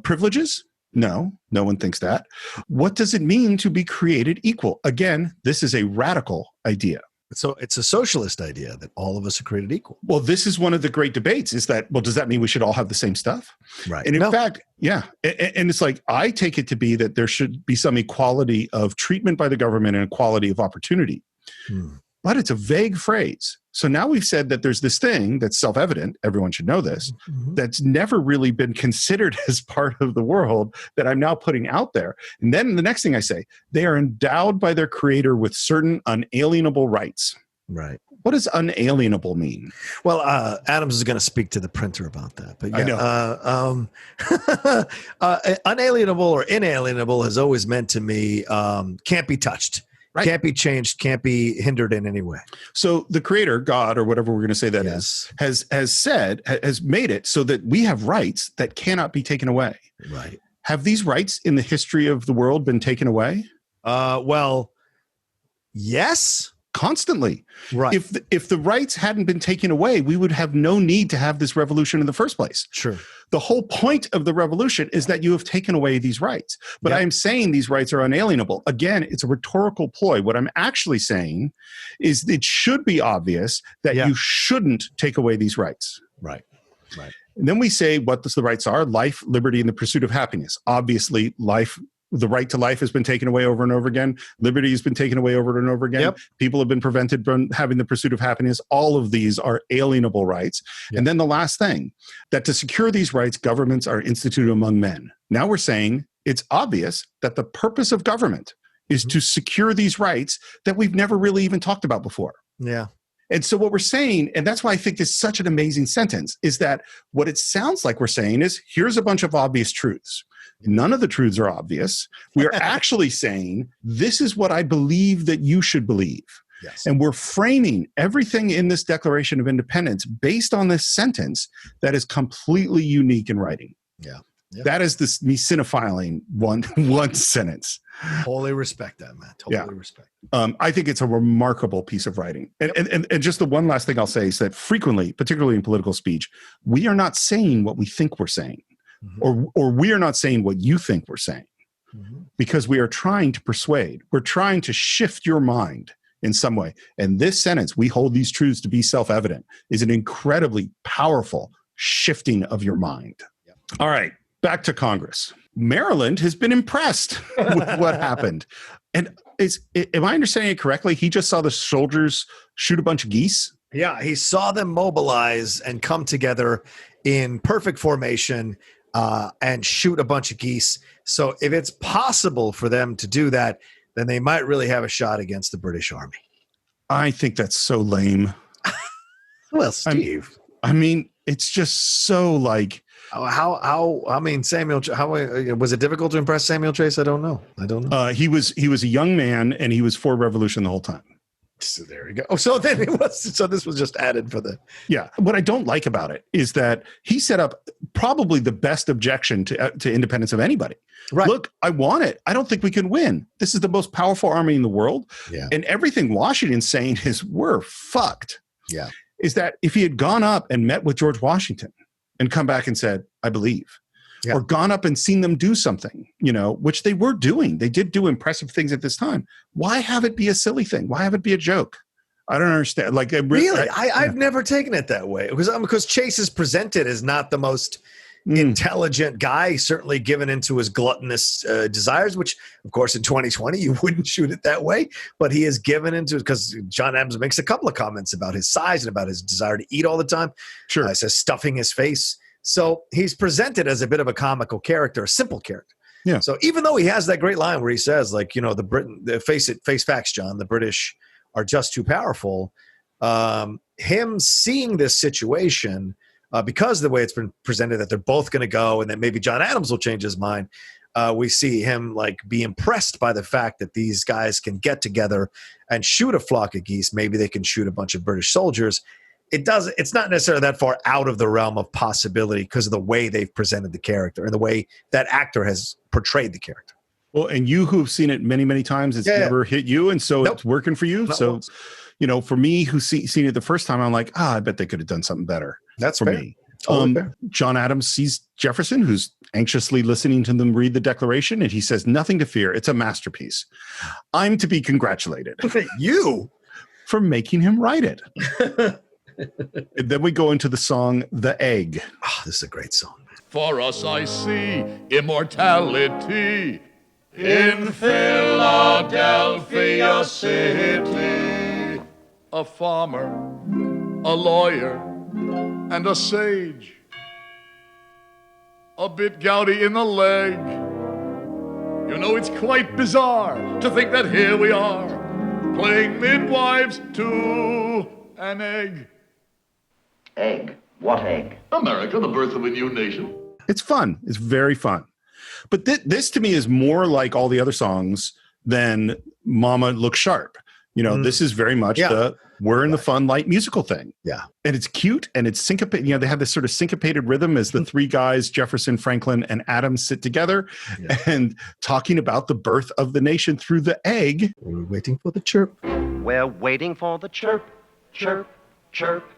privileges? No, no one thinks that. What does it mean to be created equal? Again, this is a radical idea. So it's a socialist idea that all of us are created equal. Well, this is one of the great debates is that, well, does that mean we should all have the same stuff? Right. And in fact, yeah. And it's like, I take it to be that there should be some equality of treatment by the government and equality of opportunity. But it's a vague phrase. So now we've said that there's this thing that's self-evident, everyone should know this, that's never really been considered as part of the world that I'm now putting out there. And then the next thing I say, they are endowed by their creator with certain unalienable rights. Right. What does unalienable mean? Well, Adams is going to speak to the printer about that. But yeah, I know. Unalienable or inalienable has always meant to me can't be touched. Right. Can't be changed, can't be hindered in any way. So the creator, God, or whatever we're going to say that is, has made it so that we have rights that cannot be taken away. Right. Have these rights in the history of the world been taken away? Well, yes. Constantly. Right. If the rights hadn't been taken away, we would have no need to have this revolution in the first place. Sure. The whole point of the revolution is that you have taken away these rights. But I'm saying these rights are unalienable. Again, it's a rhetorical ploy. What I'm actually saying is it should be obvious that you shouldn't take away these rights. Right. Right. And then we say what the rights are: life, liberty, and the pursuit of happiness. Obviously, life. The right to life has been taken away over and over again. Liberty has been taken away over and over again. Yep. People have been prevented from having the pursuit of happiness. All of these are alienable rights. Yep. And then the last thing, that to secure these rights, governments are instituted among men. Now we're saying it's obvious that the purpose of government is to secure these rights that we've never really even talked about before. Yeah. And so what we're saying, and that's why I think this is such an amazing sentence, is that what it sounds like we're saying is, here's a bunch of obvious truths. None of the truths are obvious. We are actually saying, this is what I believe that you should believe. Yes. And we're framing everything in this Declaration of Independence based on this sentence that is completely unique in writing. Yeah. Yep. That is this me cinephiling one sentence. Totally respect that, man. Totally respect. I think it's a remarkable piece of writing. And just the one last thing I'll say is that frequently, particularly in political speech, we are not saying what we think we're saying, or we are not saying what you think we're saying, because we are trying to persuade. We're trying to shift your mind in some way. And this sentence, we hold these truths to be self-evident, is an incredibly powerful shifting of your mind. Yep. All right. Back to Congress. Maryland has been impressed with what happened. And am I understanding it correctly? He just saw the soldiers shoot a bunch of geese? Yeah, he saw them mobilize and come together in perfect formation and shoot a bunch of geese. So if it's possible for them to do that, then they might really have a shot against the British Army. I think that's so lame. Well, Steve. I mean, it's just so like... Samuel, was it difficult to impress Samuel Chase? I don't know. He was a young man, and he was for revolution the whole time. So there you go. Oh, so then it was. So this was just added for the. Yeah. What I don't like about it is that he set up probably the best objection to independence of anybody. Right. Look, I want it. I don't think we can win. This is the most powerful army in the world. Yeah. And everything Washington's saying is we're fucked. Yeah. Is that if he had gone up and met with George Washington and come back and said, I believe, or gone up and seen them do something, which they were doing. They did do impressive things at this time. Why have it be a silly thing? Why have it be a joke? I don't understand. Like, really, I've never taken it that way because Chase is presented as not the most intelligent guy, certainly given into his gluttonous desires, which, of course, in 2020, you wouldn't shoot it that way. But he is given into it because John Adams makes a couple of comments about his size and about his desire to eat all the time. Sure. Says stuffing his face. So he's presented as a bit of a comical character, a simple character. Yeah. So even though he has that great line where he says, like, face facts, John, the British are just too powerful. Him seeing this situation, because of the way it's been presented that they're both going to go and that maybe John Adams will change his mind, we see him be impressed by the fact that these guys can get together and shoot a flock of geese. Maybe they can shoot a bunch of British soldiers. It's not necessarily that far out of the realm of possibility because of the way they've presented the character and the way that actor has portrayed the character. Well, and you who've seen it many, many times, it's never hit you. And so it's working for you. Not so, once. For me who's seen it the first time, I'm like, I bet they could have done something better. That's for fair. me. Fair. John Adams sees Jefferson, who's anxiously listening to them read the Declaration, and he says, nothing to fear. It's a masterpiece. I'm to be congratulated. You? For making him write it. And then we go into the song, The Egg. Oh, this is a great song. For us I see immortality in Philadelphia city. A farmer, a lawyer, and a sage. A bit gouty in the leg. It's quite bizarre to think that here we are, playing midwives to an egg. Egg? What egg? America, the birth of a new nation. It's fun. It's very fun. But this to me is more like all the other songs than Mama Look Sharp. This is very much we're in the fun, light musical thing. Yeah. And it's cute and it's syncopated. They have this sort of syncopated rhythm as the three guys, Jefferson, Franklin, and Adams, sit together and talking about the birth of the nation through the egg. We're waiting for the chirp. We're waiting for the chirp, chirp, chirp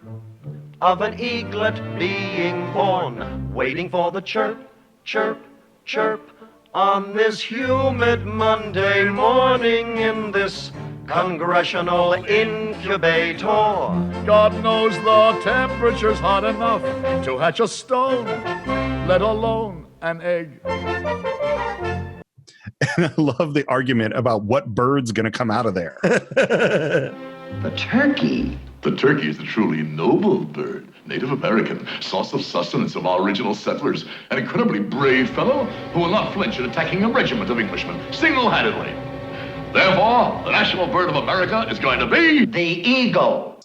of an eaglet being born. Waiting for the chirp, chirp, chirp on this humid Monday morning in this congressional incubator. God knows the temperature's hot enough to hatch a stone, let alone an egg. And I love the argument about what bird's going to come out of there. The turkey. The turkey is a truly noble bird. Native American, source of sustenance of our original settlers. An incredibly brave fellow who will not flinch at attacking a regiment of Englishmen single-handedly. Therefore, the national bird of America is going to be... the eagle.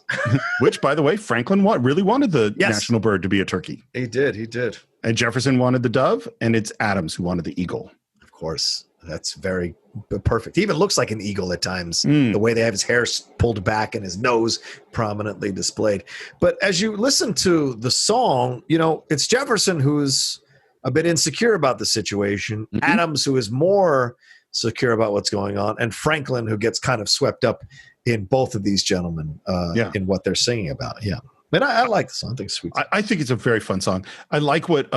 Which, by the way, Franklin really wanted the national bird to be a turkey. He did. And Jefferson wanted the dove, and it's Adams who wanted the eagle. Of course. That's very perfect. He even looks like an eagle at times, the way they have his hair pulled back and his nose prominently displayed. But as you listen to the song, it's Jefferson who's a bit insecure about the situation, Adams who is more secure about what's going on, and Franklin who gets kind of swept up in both of these gentlemen in what they're singing about. Yeah. And I like the song. I think it's sweet. I think it's a very fun song. I like what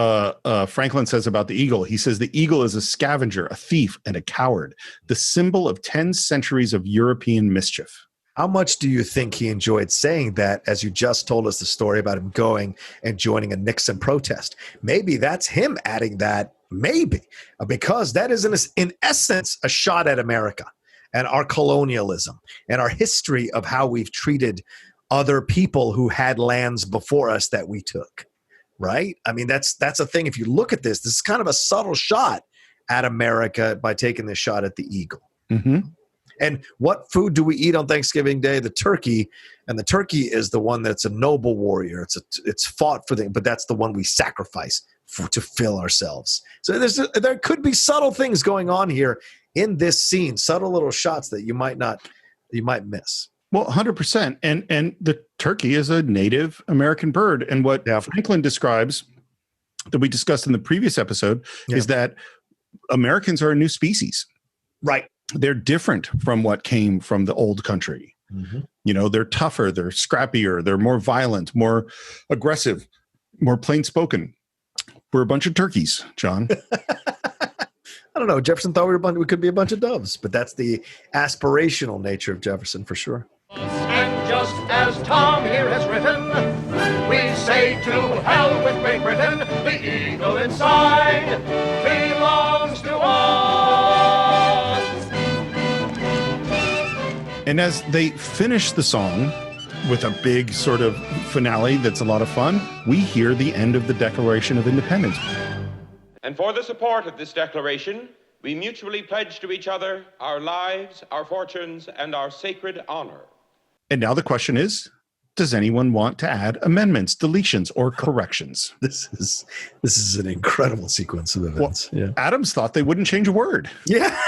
Franklin says about the eagle. He says the eagle is a scavenger, a thief, and a coward, the symbol of 10 centuries of European mischief. How much do you think he enjoyed saying that, as you just told us the story about him going and joining a Nixon protest? Maybe that's him adding that, maybe, because that is in essence a shot at America and our colonialism and our history of how we've treated other people who had lands before us that we took, right? I mean, that's a thing. If you look at this is kind of a subtle shot at America by taking this shot at the eagle. Mm-hmm. And what food do we eat on Thanksgiving Day? The turkey. And the turkey is the one that's a noble warrior. It's fought for but that's the one we sacrifice to fill ourselves. So there could be subtle things going on here in this scene, subtle little shots that you might miss. Well, 100%. And the turkey is a Native American bird. And what Franklin describes that we discussed in the previous episode is that Americans are a new species. Right. They're different from what came from the old country. Mm-hmm. They're tougher, they're scrappier, they're more violent, more aggressive, more plain spoken. We're a bunch of turkeys, John. I don't know. Jefferson thought we could be a bunch of doves, but that's the aspirational nature of Jefferson for sure. And just as Tom here has written, we say to hell with Great Britain, the eagle inside belongs to us. And as they finish the song with a big sort of finale that's a lot of fun, we hear the end of the Declaration of Independence. And for the support of this declaration, we mutually pledge to each other our lives, our fortunes, and our sacred honor. And now the question is, does anyone want to add amendments, deletions, or corrections? This is an incredible sequence of events. Well, Adams thought they wouldn't change a word. Yeah.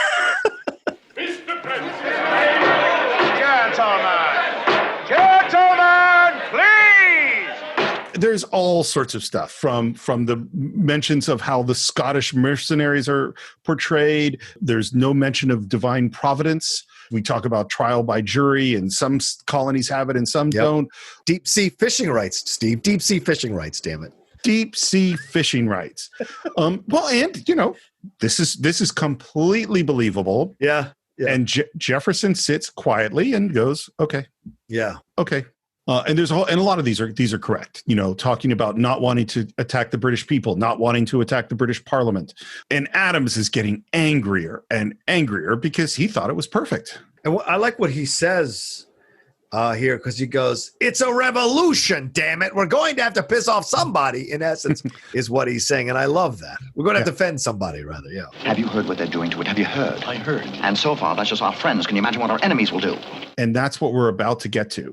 Gentlemen, please! There's all sorts of stuff from the mentions of how the Scottish mercenaries are portrayed. There's no mention of divine providence. We talk about trial by jury, and some colonies have it and some don't. Deep sea fishing rights, Steve. Deep sea fishing rights, damn it. Deep sea fishing rights. Well, and, this is completely believable. Yeah. And Jefferson sits quietly and goes, okay. Yeah. Okay. And a lot of these are correct, talking about not wanting to attack the British people, not wanting to attack the British Parliament. And Adams is getting angrier and angrier because he thought it was perfect. And I like what he says here, because he goes, it's a revolution, damn it. We're going to have to piss off somebody, in essence, is what he's saying. And I love that. We're going to have to defend somebody, rather. Yeah. Have you heard what they're doing to it? Have you heard? I heard. And so far, that's just our friends. Can you imagine what our enemies will do? And that's what we're about to get to.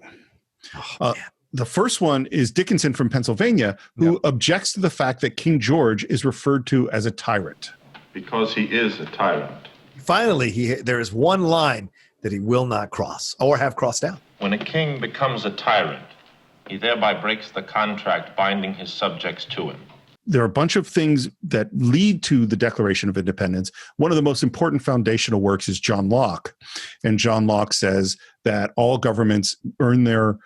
The first one is Dickinson from Pennsylvania, who objects to the fact that King George is referred to as a tyrant. Because he is a tyrant. Finally, there is one line that he will not cross or have crossed out. When a king becomes a tyrant, he thereby breaks the contract binding his subjects to him. There are a bunch of things that lead to the Declaration of Independence. One of the most important foundational works is John Locke. And John Locke says that all governments earn their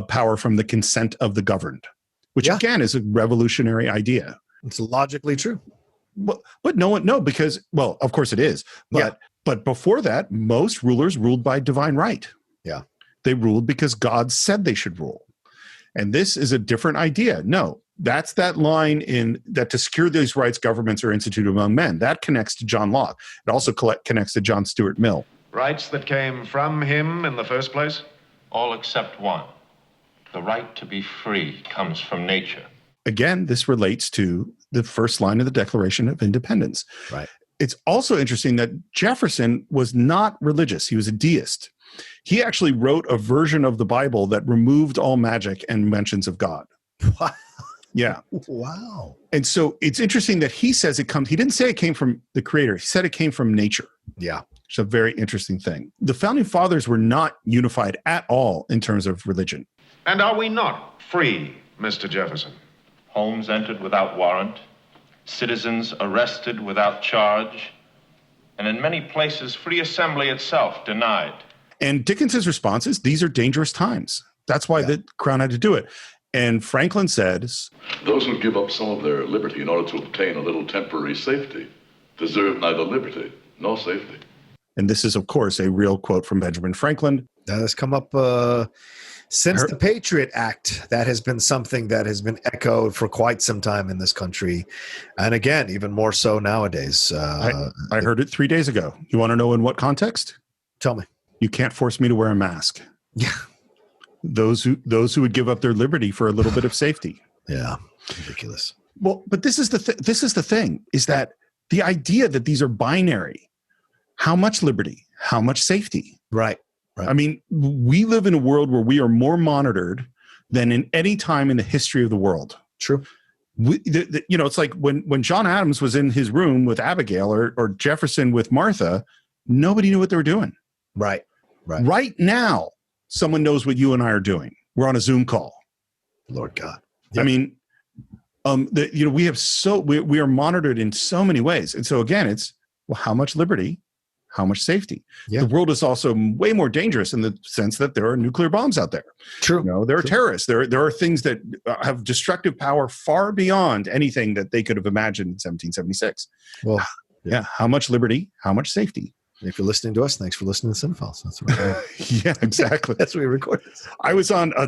power from the consent of the governed, which again is a revolutionary idea. It's logically true. But because of course it is. But before that, most rulers ruled by divine right. Yeah. They ruled because God said they should rule. And this is a different idea. No, that's that line in that to secure these rights, governments are instituted among men. That connects to John Locke. It also connects to John Stuart Mill. Rights that came from him in the first place? All except one. The right to be free comes from nature. Again, this relates to the first line of the Declaration of Independence. Right. It's also interesting that Jefferson was not religious. He was a deist. He actually wrote a version of the Bible that removed all magic and mentions of God. Wow. Yeah. Wow. And so it's interesting that he says he didn't say it came from the creator. He said it came from nature. Yeah. It's a very interesting thing. The founding fathers were not unified at all in terms of religion. And are we not free, Mr. Jefferson? Homes entered without warrant, citizens arrested without charge, and in many places, free assembly itself denied. And Dickens's response is, these are dangerous times. That's why the Crown had to do it. And Franklin says, those who give up some of their liberty in order to obtain a little temporary safety deserve neither liberty nor safety. And this is, of course, a real quote from Benjamin Franklin. That has come up since the Patriot Act. That has been something that has been echoed for quite some time in this country. And again, even more so nowadays. I heard it 3 days ago. You want to know in what context? Tell me. You can't force me to wear a mask. Yeah. Those who would give up their liberty for a little bit of safety. Yeah. Ridiculous. Well, but this is the thing, is that the idea that these are binary. How much liberty? How much safety? Right. I mean, we live in a world where we are more monitored than in any time in the history of the world. True. It's like when John Adams was in his room with Abigail or Jefferson with Martha, nobody knew what they were doing. Right. Right now, someone knows what you and I are doing. We're on a Zoom call. Lord God. Yep. I mean, we are monitored in so many ways. And so again, it's, well, how much liberty? How much safety? Yeah. The world is also way more dangerous in the sense that there are nuclear bombs out there. True. There are terrorists. There are things that have destructive power far beyond anything that they could have imagined in 1776. Well, yeah. How much liberty? How much safety? If you're listening to us, thanks for listening to Cine-Files. That's what yeah, exactly. That's what we record. I was on, I'll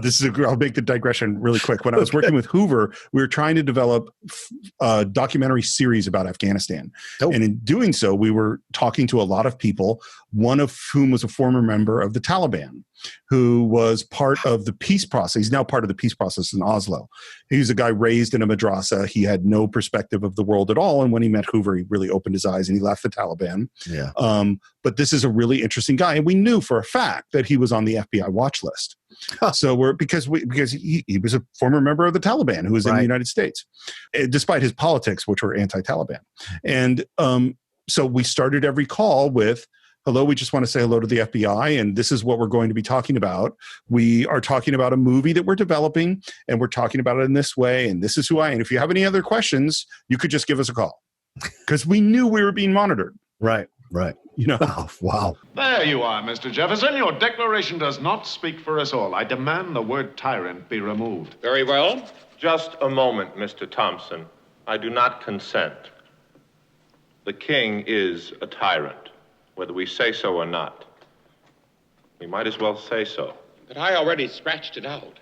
make the digression really quick. When I was working with Hoover, we were trying to develop a documentary series about Afghanistan. Oh. And in doing so, we were talking to a lot of people, one of whom was a former member of the Taliban, who was part of the peace process. He's now part of the peace process in Oslo. He was a guy raised in a madrasa. He had no perspective of the world at all. And when he met Hoover, he really opened his eyes and he left the Taliban. Yeah. But this is a really interesting guy. And we knew for a fact that he was on the FBI watch list. Huh. So because he was a former member of the Taliban who was in the United States, despite his politics, which were anti-Taliban. And so we started every call with, hello, we just want to say hello to the FBI, and this is what we're going to be talking about. We are talking about a movie that we're developing, and we're talking about it in this way, and this is who I am. If you have any other questions, you could just give us a call. Because we knew we were being monitored. Right. Oh, wow. There you are, Mr. Jefferson. Your declaration does not speak for us all. I demand the word tyrant be removed. Very well. Just a moment, Mr. Thompson. I do not consent. The king is a tyrant, whether we say so or not. We might as well say so. But I already scratched it out.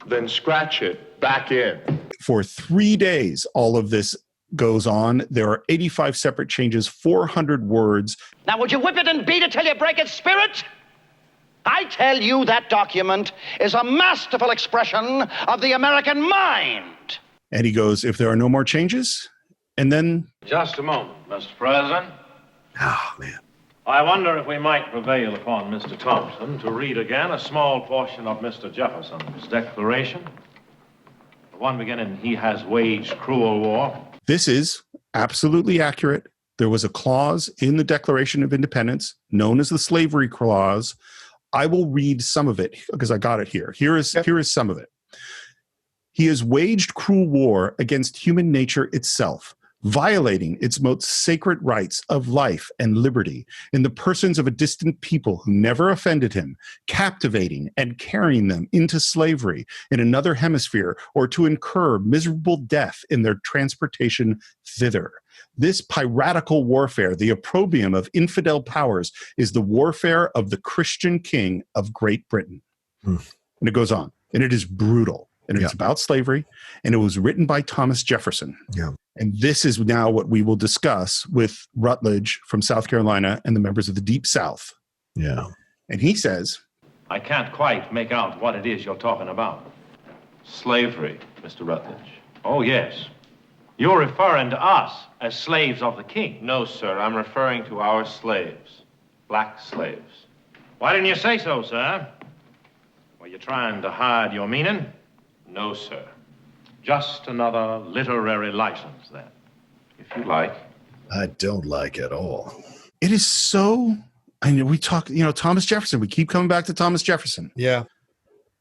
Then scratch it back in. For 3 days, all of this goes on. There are 85 separate changes, 400 words. Now, would you whip it and beat it till you break its spirit? I tell you that document is a masterful expression of the American mind. And he goes, if there are no more changes, and then... Just a moment, Mr. President. Oh, man. I wonder if we might prevail upon Mr. Thompson to read again a small portion of Mr. Jefferson's declaration. The one beginning, he has waged cruel war. This is absolutely accurate. There was a clause in the Declaration of Independence known as the Slavery Clause. I will read some of it because I got it here. Here is some of it. He has waged cruel war against human nature itself, violating its most sacred rights of life and liberty in the persons of a distant people who never offended him, captivating and carrying them into slavery in another hemisphere or to incur miserable death in their transportation thither. This piratical warfare, the opprobrium of infidel powers, is the warfare of the Christian king of Great Britain. And it goes on, and it is brutal. And it's about slavery, and it was written by Thomas Jefferson. Yeah. And this is now what we will discuss with Rutledge from South Carolina and the members of the Deep South. Yeah. And he says, I can't quite make out what it is you're talking about. Slavery, Mr. Rutledge. Oh, yes. You're referring to us as slaves of the king. No, sir. I'm referring to our slaves, black slaves. Why didn't you say so, sir? Were you trying to hide your meaning? No, sir. Just another literary license, then, if you like. I don't like at all. It is so, I mean, we talk, Thomas Jefferson. We keep coming back to Thomas Jefferson. Yeah.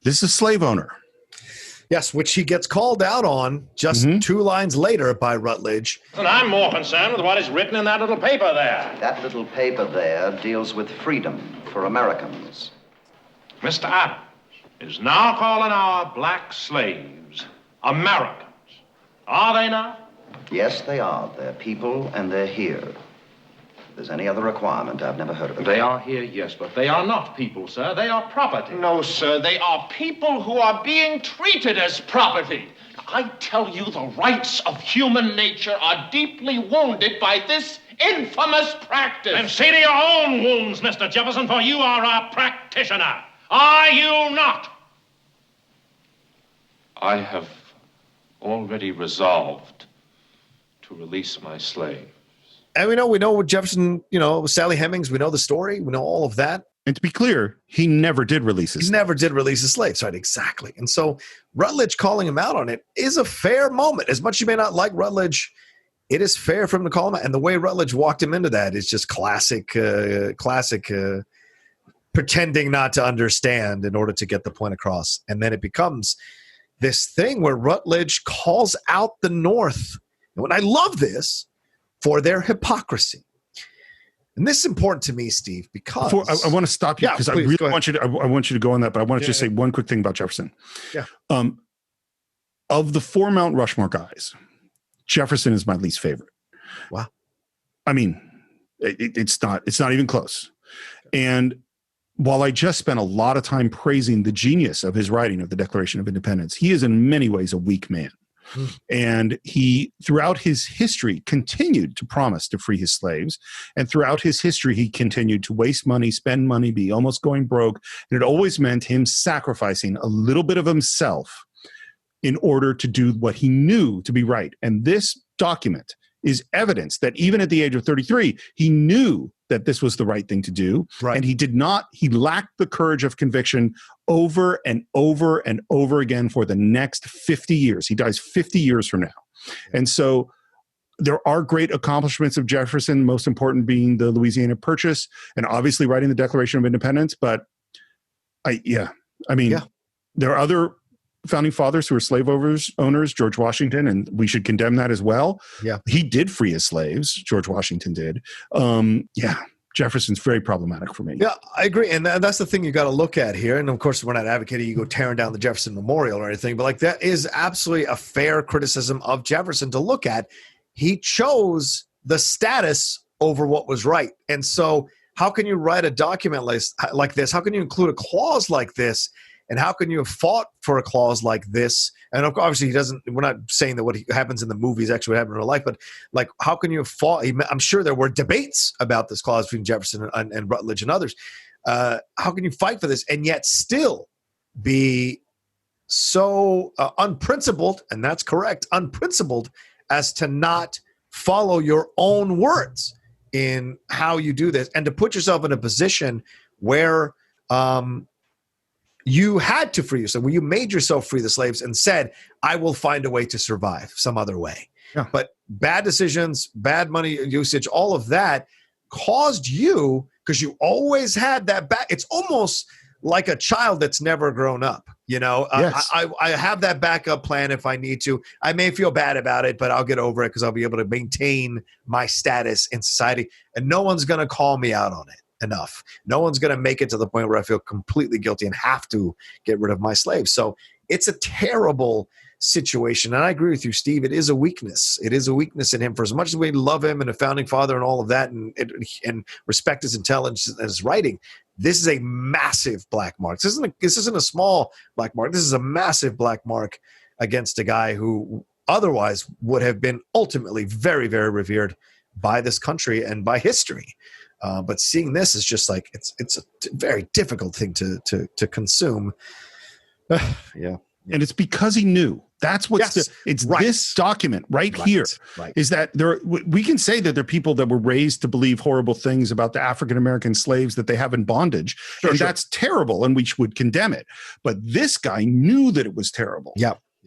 This is a slave owner. Yes, which he gets called out on just 2 lines later by Rutledge. And I'm more concerned with what is written in that little paper there. That little paper there deals with freedom for Americans. Mr. Adams is now calling our black slaves Americans. Are they not? Yes, they are. They're people and they're here. If there's any other requirement, I've never heard of it. They are here, yes, but they are not people, sir. They are property. No, sir, they are people who are being treated as property. I tell you, the rights of human nature are deeply wounded by this infamous practice. Then see to your own wounds, Mr. Jefferson, for you are a practitioner. Are you not? I have already resolved to release my slave. And we know Jefferson, Sally Hemings, we know the story, we know all of that. And to be clear, he never did release his slaves. Never did release his slaves, right? Exactly. And so Rutledge calling him out on it is a fair moment. As much as you may not like Rutledge, it is fair for him to call him out. And the way Rutledge walked him into that is just classic pretending not to understand in order to get the point across. And then it becomes this thing where Rutledge calls out the North. And I love this for their hypocrisy. And this is important to me, Steve, because I want to stop you because I really want you to go on that, but I want to just say one quick thing about Jefferson. Yeah. Of the 4 Mount Rushmore guys, Jefferson is my least favorite. Wow. I mean, it's not even close. And while I just spent a lot of time praising the genius of his writing of the Declaration of Independence, he is in many ways a weak man. And he, throughout his history, continued to promise to free his slaves. And throughout his history, he continued to waste money, spend money, be almost going broke. And it always meant him sacrificing a little bit of himself in order to do what he knew to be right. And this document is evidence that even at the age of 33, he knew that this was the right thing to do. Right. And he lacked the courage of conviction over and over and over again for the next 50 years. He dies 50 years from now. And so there are great accomplishments of Jefferson, most important being the Louisiana Purchase and obviously writing the Declaration of Independence. But there are other founding fathers who are slave owners, George Washington, and we should condemn that as well. Yeah. He did free his slaves. George Washington did. Jefferson's very problematic for me. Yeah, I agree. And that's the thing you got to look at here. And of course, we're not advocating you go tearing down the Jefferson Memorial or anything, but that is absolutely a fair criticism of Jefferson to look at. He chose the status over what was right. And so how can you write a document like this? How can you include a clause like this? And how can you have fought for a clause like this? And obviously, we're not saying that what happens in the movie is actually what happened in real life, but how can you have fought? I'm sure there were debates about this clause between Jefferson and Rutledge and others. How can you fight for this and yet still be so unprincipled, and that's correct, unprincipled, as to not follow your own words in how you do this and to put yourself in a position where you had to free yourself, where you made yourself free the slaves and said, I will find a way to survive some other way. Yeah. But bad decisions, bad money usage, all of that caused you, because you always had that back. It's almost like a child that's never grown up. Yes. I have that backup plan if I need to. I may feel bad about it, but I'll get over it because I'll be able to maintain my status in society. And no one's going to call me out on it enough. No one's going to make it to the point where I feel completely guilty and have to get rid of my slaves. So it's a terrible situation. And I agree with you, Steve. It is a weakness. It is a weakness in him. For as much as we love him and a founding father and all of that and respect his intelligence and his writing, this is a massive black mark. This isn't a small black mark. This is a massive black mark against a guy who otherwise would have been ultimately very, very revered by this country and by history. But seeing this is just it's a very difficult thing to consume. Yeah. And it's because he knew. That's what's this document right here is that we can say that there are people that were raised to believe horrible things about the African-American slaves that they have in bondage. That's terrible, and we would condemn it. But this guy knew that it was terrible.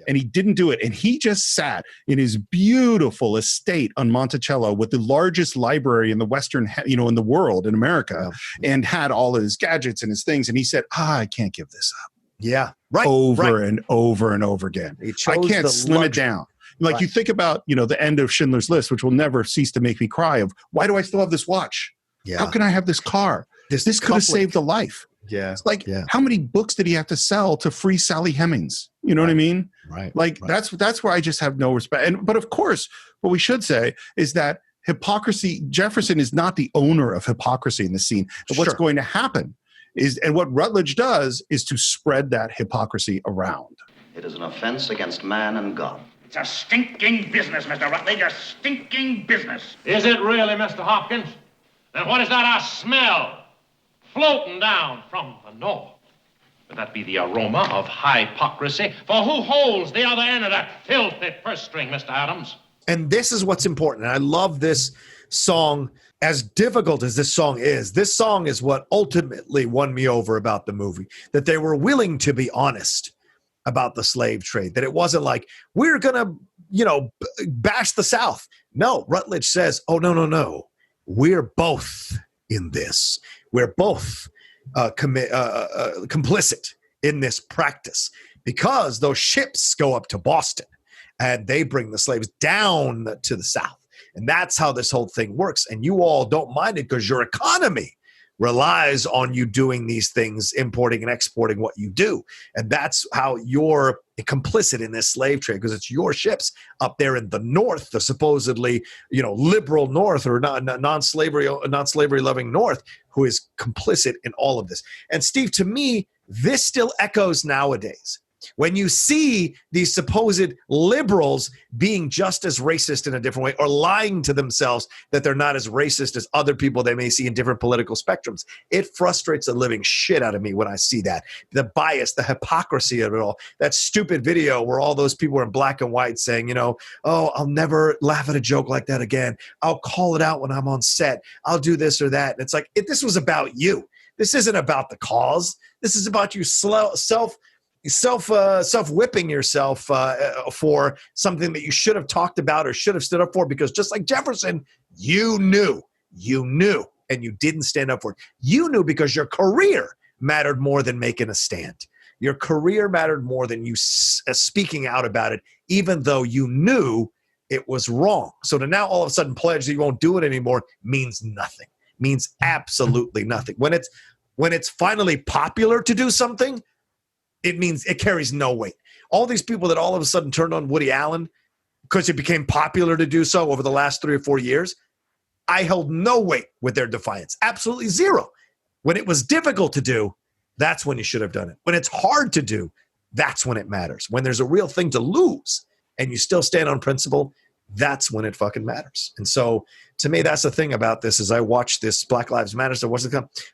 And he didn't do it. And he just sat in his beautiful estate on Monticello with the largest library in the Western, in the world, in America, and had all of his gadgets and his things. And he said, I can't give this up. Over and over and over again. I can't slim it down. Like you think about, the end of Schindler's List, which will never cease to make me cry of, why do I still have this watch? How can I have this car? This could have saved a life. It's like, how many books did he have to sell to free Sally Hemings? You know what I mean? That's where I just have no respect. But of course, what we should say is that hypocrisy, Jefferson is not the owner of hypocrisy in the scene. But what's going to happen and what Rutledge does is to spread that hypocrisy around. It is an offense against man and God. It's a stinking business, Mr. Rutledge, a stinking business. Is it really, Mr. Hopkins? Then what is that I smell floating down from the north? Would that be the aroma of hypocrisy? For who holds the other end of that filthy purse string, Mr. Adams? And this is what's important. And I love this song. As difficult as this song is what ultimately won me over about the movie, that they were willing to be honest about the slave trade, that it wasn't like, we're going to, bash the South. No, Rutledge says, oh, no. We're both in this. We're both complicit in this practice because those ships go up to Boston and they bring the slaves down to the South. And that's how this whole thing works. And you all don't mind it because your economy relies on you doing these things, importing and exporting what you do. And that's how you're complicit in this slave trade, because it's your ships up there in the North, the supposedly, liberal North or non-slavery loving North, who is complicit in all of this. And Steve, to me, this still echoes nowadays. When you see these supposed liberals being just as racist in a different way or lying to themselves that they're not as racist as other people they may see in different political spectrums, it frustrates the living shit out of me when I see that. The bias, the hypocrisy of it all. That stupid video where all those people are in black and white saying, oh, I'll never laugh at a joke like that again. I'll call it out when I'm on set. I'll do this or that. And it's like, this was about you. This isn't about the cause. This is about you self-whipping yourself for something that you should have talked about or should have stood up for, because just like Jefferson, you knew, and you didn't stand up for it. You knew because your career mattered more than making a stand. Your career mattered more than you speaking out about it, even though you knew it was wrong. So to now all of a sudden pledge that you won't do it anymore means nothing, means absolutely nothing. When it's finally popular to do something, it means it carries no weight. All these people that all of a sudden turned on Woody Allen because it became popular to do so over the last 3 or 4 years, I held no weight with their defiance. Absolutely zero. When it was difficult to do, that's when you should have done it. When it's hard to do, that's when it matters. When there's a real thing to lose and you still stand on principle, that's when it fucking matters. And so to me, that's the thing about this. As I watch this Black Lives Matter stuff,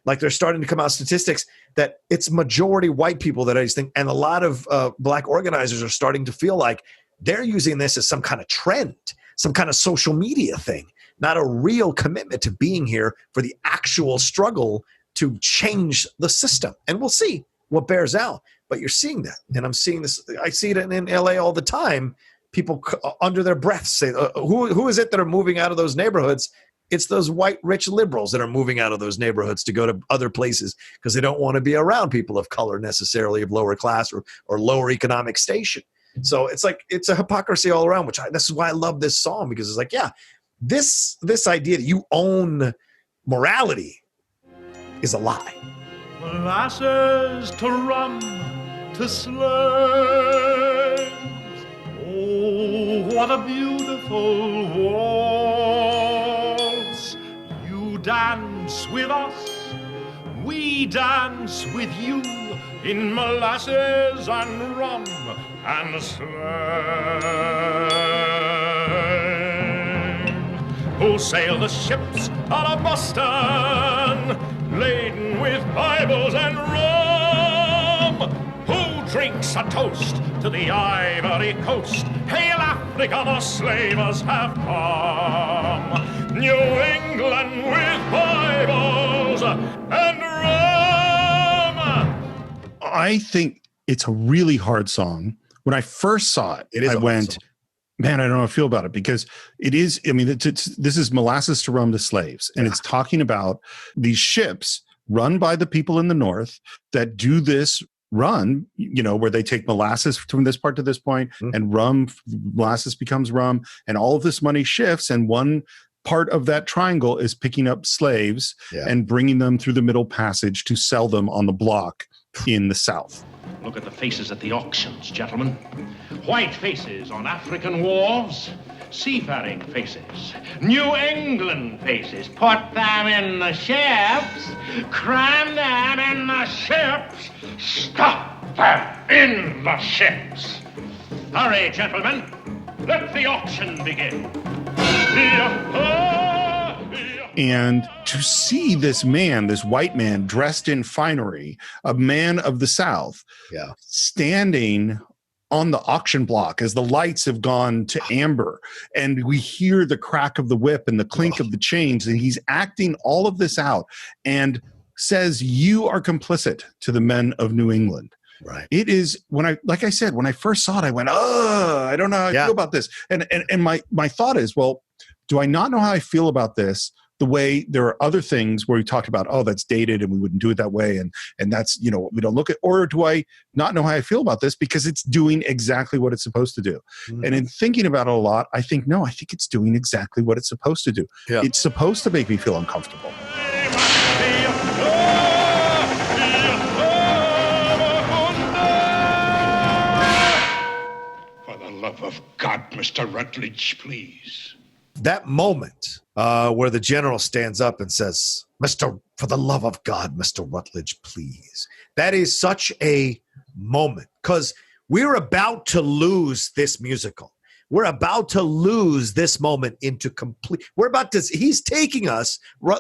like they're starting to come out statistics that it's majority white people that I just think, and a lot of black organizers are starting to feel like they're using this as some kind of trend, some kind of social media thing, not a real commitment to being here for the actual struggle to change the system. And we'll see what bears out. But you're seeing that. And I'm seeing this. I see it in LA all the time. People under their breath say, who is it that are moving out of those neighborhoods? It's those white rich liberals that are moving out of those neighborhoods to go to other places because they don't want to be around people of color necessarily, of lower class or lower economic station. So it's like, it's a hypocrisy all around, this is why I love this song, because it's like, yeah, this idea that you own morality is a lie. Molasses to rum to slaves. Oh, what a beautiful waltz. You dance with us, we dance with you in molasses and rum and slang. Who sail the ships out of Boston, laden with Bibles and rum? Who drink drinks a toast to the Ivory Coast. Hail Africa, the slavers have come. New England with Bibles and rum. I think it's a really hard song. When I first saw it, I went, man, I don't know how I feel about it, because it is, I mean, this is molasses to rum to slaves. And it's talking about these ships run by the people in the North that do this run, you know, where they take molasses from this part to this point, and molasses becomes rum, and all of this money shifts. And one part of that triangle is picking up slaves and bringing them through the Middle Passage to sell them on the block in the South. Look at the faces at the auctions, gentlemen. White faces on African wharves, seafaring faces, New England faces. Put them in the ships, cram them in the ships, stop them in the ships. Hurry, gentlemen, let the auction begin. And to see this man, this white man dressed in finery, a man of the South, standing on the auction block as the lights have gone to amber, and we hear the crack of the whip and the clink of the chains, and he's acting all of this out and says, you are complicit to the men of New England. Right. It is, like I said, when I first saw it, I went, I don't know how I feel about this. And my thought is, well, do I not know how I feel about this? The way there are other things where we talked about, that's dated and we wouldn't do it that way. And that's, you know, we don't look at, or do I not know how I feel about this because it's doing exactly what it's supposed to do? And in thinking about it a lot, I think it's doing exactly what it's supposed to do. Yeah. It's supposed to make me feel uncomfortable. For the love of God, Mr. Rutledge, please. That moment where the general stands up and says, for the love of God, Mr. Rutledge, please. That is such a moment, because we're about to lose this musical. We're about to lose this moment into he's taking us,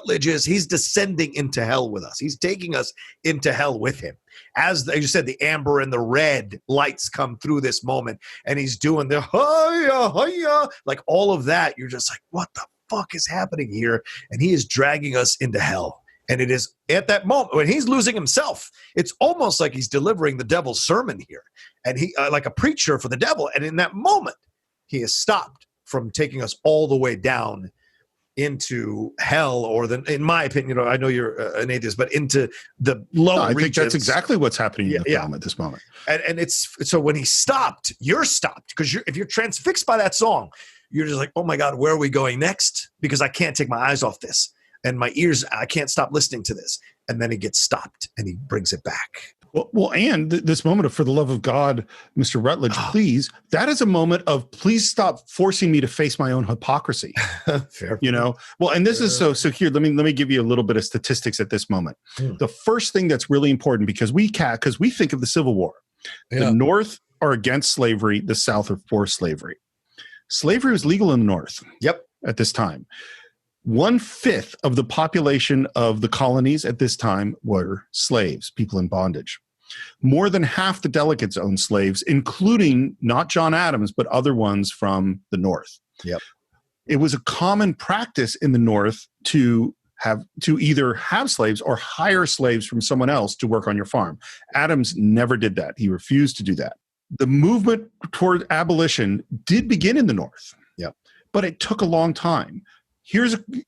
he's descending into hell with us. He's taking us into hell with him. As you said, the amber and the red lights come through this moment, and he's doing the hi-ya, hi-ya, like all of that. You're just like, what the fuck is happening here? And he is dragging us into hell. And it is at that moment when he's losing himself, it's almost like he's delivering the devil's sermon here. And he, like a preacher for the devil. And in that moment, he is stopped from taking us all the way down into hell, or in my opinion, I know you're an atheist, but into the lower regions. I think that's exactly what's happening in the film at this moment. And it's so when he stopped, you're stopped, because if you're transfixed by that song, you're just like, oh my God, where are we going next? Because I can't take my eyes off this, and my ears, I can't stop listening to this. And then he gets stopped, and he brings it back. Well, and this moment of, for the love of God, Mr. Rutledge, please, that is a moment of, please stop forcing me to face my own hypocrisy. Fair. You know? Well, and this is so here, let me give you a little bit of statistics at this moment. The first thing that's really important, because we think of the Civil War. The North are against slavery, the South are for slavery. Slavery was legal in the North. At this time. 1/5 of the population of the colonies at this time were slaves, people in bondage. More than half the delegates owned slaves, including not John Adams, but other ones from the North. It was a common practice in the North to either have slaves or hire slaves from someone else to work on your farm. Adams never did that. He refused to do that. The movement toward abolition did begin in the North, but it took a long time.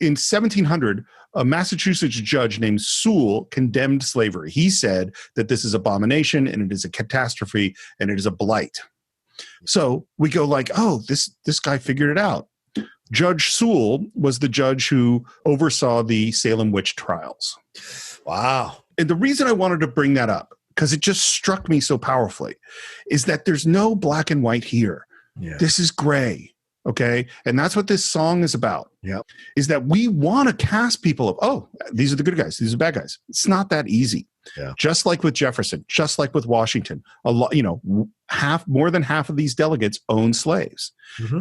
In 1700, a Massachusetts judge named Sewell condemned slavery. He said that this is abomination, and it is a catastrophe, and it is a blight. So we go like, this guy figured it out. Judge Sewell was the judge who oversaw the Salem witch trials. Wow. And the reason I wanted to bring that up, because it just struck me so powerfully, is that there's no black and white here. This is gray. Okay. And that's what this song is about. Is that we want to cast people of, these are the good guys, these are the bad guys. It's not that easy. Just like with Jefferson, just like with Washington, more than half of these delegates own slaves.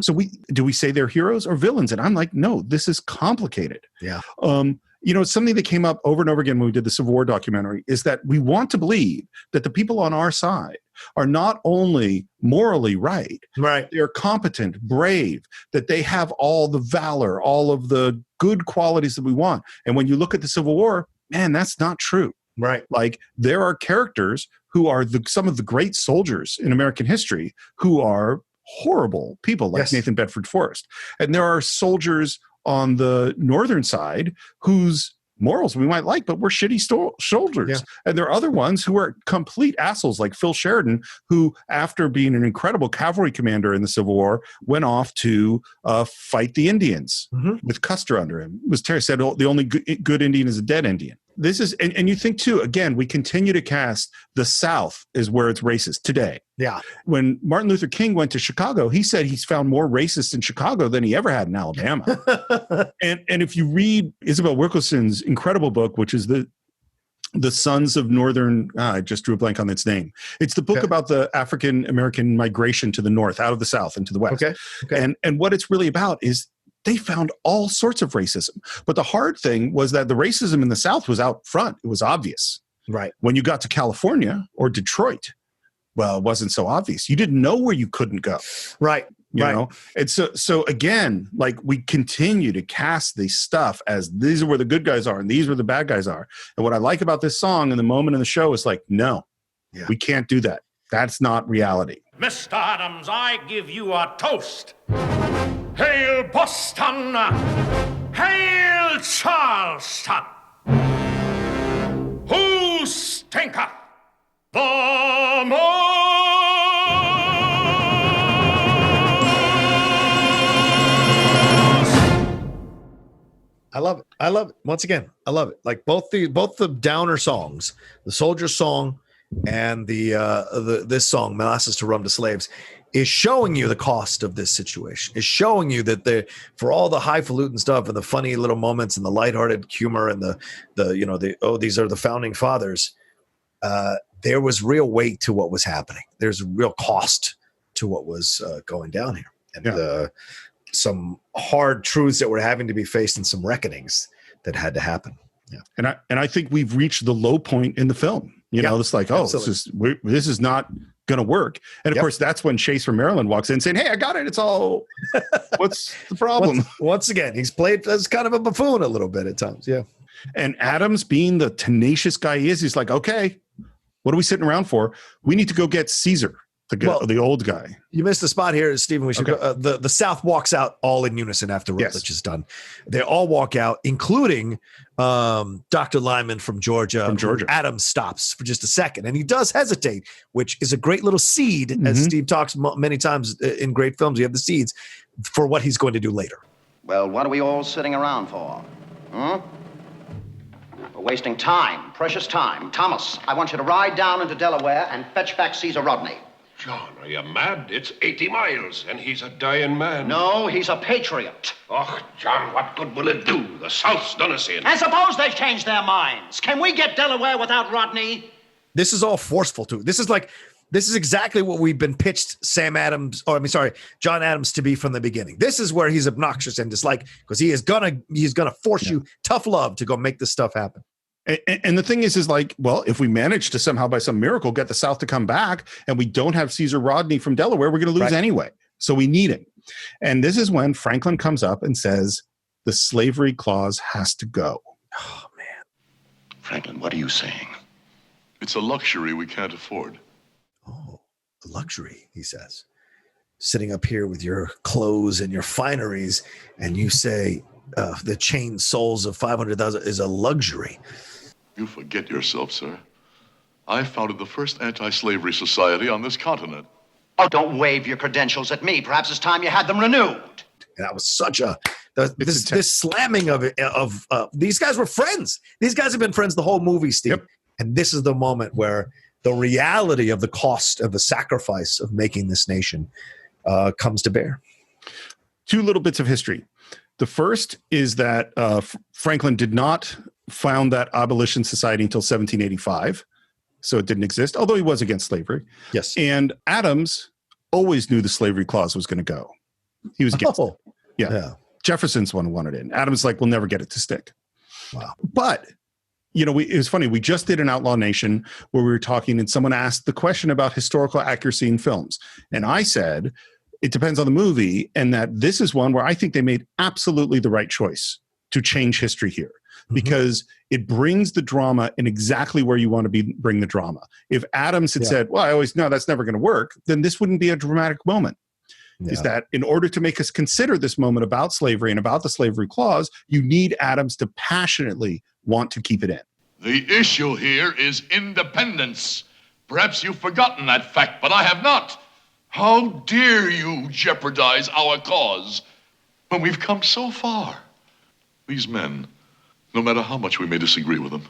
So do we say they're heroes or villains? And I'm like, no, this is complicated. It's something that came up over and over again when we did the Civil War documentary, is that we want to believe that the people on our side are not only morally right, right, they're competent, brave, that they have all the valor, all of the good qualities that we want. And when you look at the Civil War, man, that's not true. Right. Like there are characters who are some of the great soldiers in American history who are horrible people, like Nathan Bedford Forrest. And there are soldiers on the northern side whose morals we might like, but we're shitty soldiers. And there are other ones who are complete assholes, like Phil Sheridan, who, after being an incredible cavalry commander in the Civil War, went off to fight the Indians with Custer under him. It was Terry said, the only good Indian is a dead Indian. This is, and you think too, again, we continue to cast the South is where it's racist today. Yeah. When Martin Luther King went to Chicago, he said he's found more racists in Chicago than he ever had in Alabama. and if you read Isabel Wilkerson's incredible book, which is the Sons of Northern, I just drew a blank on its name. It's the book about the African-American migration to the North, out of the South and to the West. And what it's really about is they found all sorts of racism. But the hard thing was that the racism in the South was out front. It was obvious. Right. When you got to California or Detroit, well, it wasn't so obvious. You didn't know where you couldn't go. Right. You know? And so again, like we continue to cast this stuff as these are where the good guys are and these are where the bad guys are. And what I like about this song and the moment in the show is like, no, we can't do that. That's not reality. Mr. Adams, I give you a toast. Hail Boston! Hail Charleston! Who stinketh the most? I love it. I love it. Once again, I love it. Like both the downer songs, the soldier song and the this song, Molasses to Rum to Slaves, is showing you the cost of this situation. Is showing you that for all the highfalutin stuff and the funny little moments and the lighthearted humor and these are the founding fathers, there was real weight to what was happening. There's real cost to what was going down here. And some hard truths that were having to be faced and some reckonings that had to happen. Yeah. And I think we've reached the low point in the film. You know, it's like, this is not going to work. And of course, that's when Chase from Maryland walks in saying, hey, I got it. It's all, what's the problem? Once again, he's played as kind of a buffoon a little bit at times. Yeah. And Adams, being the tenacious guy he is, he's like, okay, what are we sitting around for? We need to go get Caesar. The old guy. You missed the spot here, Stephen. We should go. The South walks out all in unison after Rutledge is done. They all walk out, including Dr. Lyman from Georgia. Adams stops for just a second, and he does hesitate, which is a great little seed, as Steve talks many times in great films. You have the seeds for what he's going to do later. Well, what are we all sitting around for? We're wasting time, precious time. Thomas, I want you to ride down into Delaware and fetch back Caesar Rodney. John, are you mad? It's 80 miles, and he's a dying man. No, he's a patriot. Oh, John, what good will it do? The South's done us in. And suppose they change their minds. Can we get Delaware without Rodney? This is all forceful, too. This is exactly what we've been pitched John Adams to be from the beginning. This is where he's obnoxious and disliked because he's gonna force you tough love to go make this stuff happen. And the thing is like, well, if we manage to somehow by some miracle get the South to come back and we don't have Caesar Rodney from Delaware, we're going to lose anyway. So we need him. And this is when Franklin comes up and says, the slavery clause has to go. Oh, man. Franklin, what are you saying? It's a luxury we can't afford. Oh, a luxury, he says. Sitting up here with your clothes and your fineries, and you say the chained souls of 500,000 is a luxury. You forget yourself, sir. I founded the first anti-slavery society on this continent. Oh, don't wave your credentials at me. Perhaps it's time you had them renewed. And that was such this slamming of it. These guys were friends. These guys have been friends the whole movie, Steve. Yep. And this is the moment where the reality of the cost of the sacrifice of making this nation comes to bear. Two little bits of history. The first is that Franklin did not found that abolition society until 1785. So it didn't exist, although he was against slavery. Yes. And Adams always knew the slavery clause was going to go. He was against it. Yeah. Jefferson's one who wanted it in. Adams like, we'll never get it to stick. Wow. But it was funny. We just did an Outlaw Nation where we were talking and someone asked the question about historical accuracy in films. And I said, it depends on the movie, and that this is one where I think they made absolutely the right choice to change history here because it brings the drama in exactly where you want to bring the drama. If Adams had said, well, I always know that's never going to work, then this wouldn't be a dramatic moment. Is that in order to make us consider this moment about slavery and about the slavery clause, you need Adams to passionately want to keep it in. The issue here is independence. Perhaps you've forgotten that fact, but I have not. How dare you jeopardize our cause when we've come so far? These men, no matter how much we may disagree with them,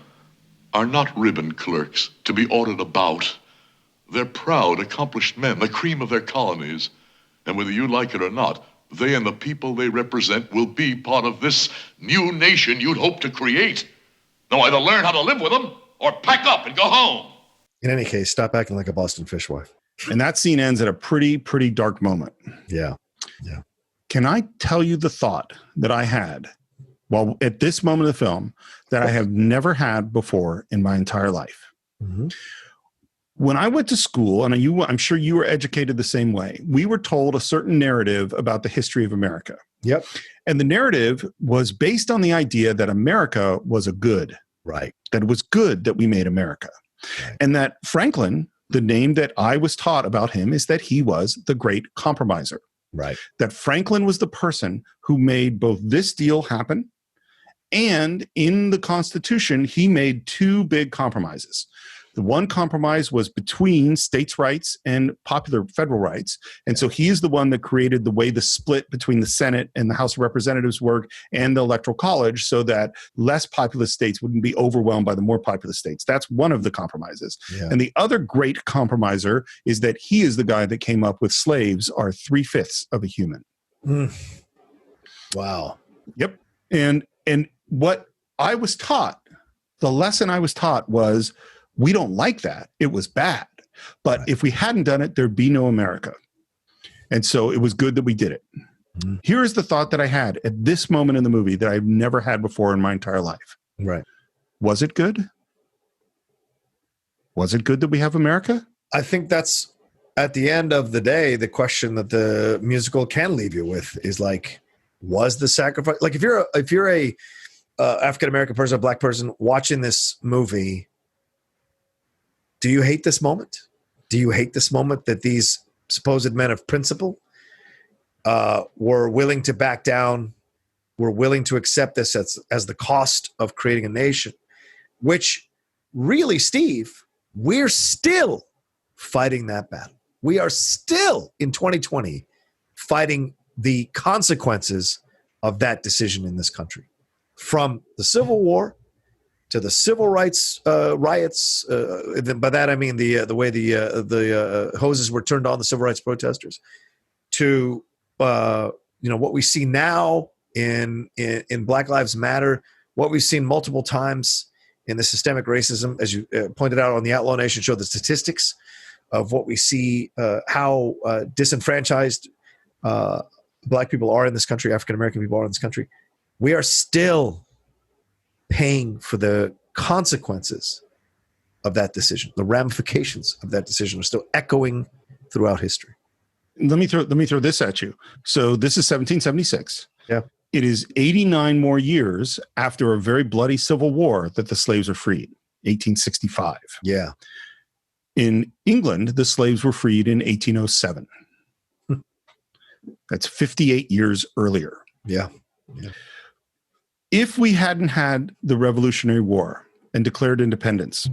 are not ribbon clerks to be ordered about. They're proud, accomplished men, the cream of their colonies. And whether you like it or not, they and the people they represent will be part of this new nation you'd hope to create. Now either learn how to live with them or pack up and go home. In any case, stop acting like a Boston fishwife. And that scene ends at a pretty dark moment. Yeah. Can I tell you the thought that I had while at this moment of the film that I have never had before in my entire life? Mm-hmm. When I went to school, and I'm sure you were educated the same way, we were told a certain narrative about the history of America. Yep. And the narrative was based on the idea that America was a good. Right. That it was good that we made America. Right. And that Franklin, the name that I was taught about him is that he was the great compromiser. Right. That Franklin was the person who made both this deal happen, and in the Constitution, he made two big compromises. The one compromise was between states' rights and popular federal rights. And so he is the one that created the way the split between the Senate and the House of Representatives work and the Electoral College so that less populous states wouldn't be overwhelmed by the more populous states. That's one of the compromises. Yeah. And the other great compromiser is that he is the guy that came up with slaves are 3/5 of a human. Wow. Yep. And what I was taught, the lesson I was taught was, we don't like that. It was bad. But if we hadn't done it, there'd be no America. And so it was good that we did it. Mm-hmm. Here's the thought that I had at this moment in the movie that I've never had before in my entire life. Right. Was it good? Was it good that we have America? I think that's, at the end of the day, the question that the musical can leave you with is like, was the sacrifice, like if you're a African-American person, a black person watching this movie, do you hate this moment? Do you hate this moment that these supposed men of principle were willing to back down, were willing to accept this as the cost of creating a nation, which really, Steve, we're still fighting that battle. We are still in 2020 fighting the consequences of that decision in this country, from the Civil War to the civil rights riots. By that I mean the way the hoses were turned on the civil rights protesters, to what we see now in Black Lives Matter, what we've seen multiple times in the systemic racism, as you pointed out on the Outlaw Nation show, the statistics of what we see, how disenfranchised Black people are in this country, African American people are in this country. We are still paying for the consequences of that decision. The ramifications of that decision are still echoing throughout history. Let me throw this at you. So this is 1776. Yeah. It is 89 more years after a very bloody civil war that the slaves are freed, 1865. Yeah. In England, the slaves were freed in 1807. That's 58 years earlier. Yeah. If we hadn't had the Revolutionary War and declared independence,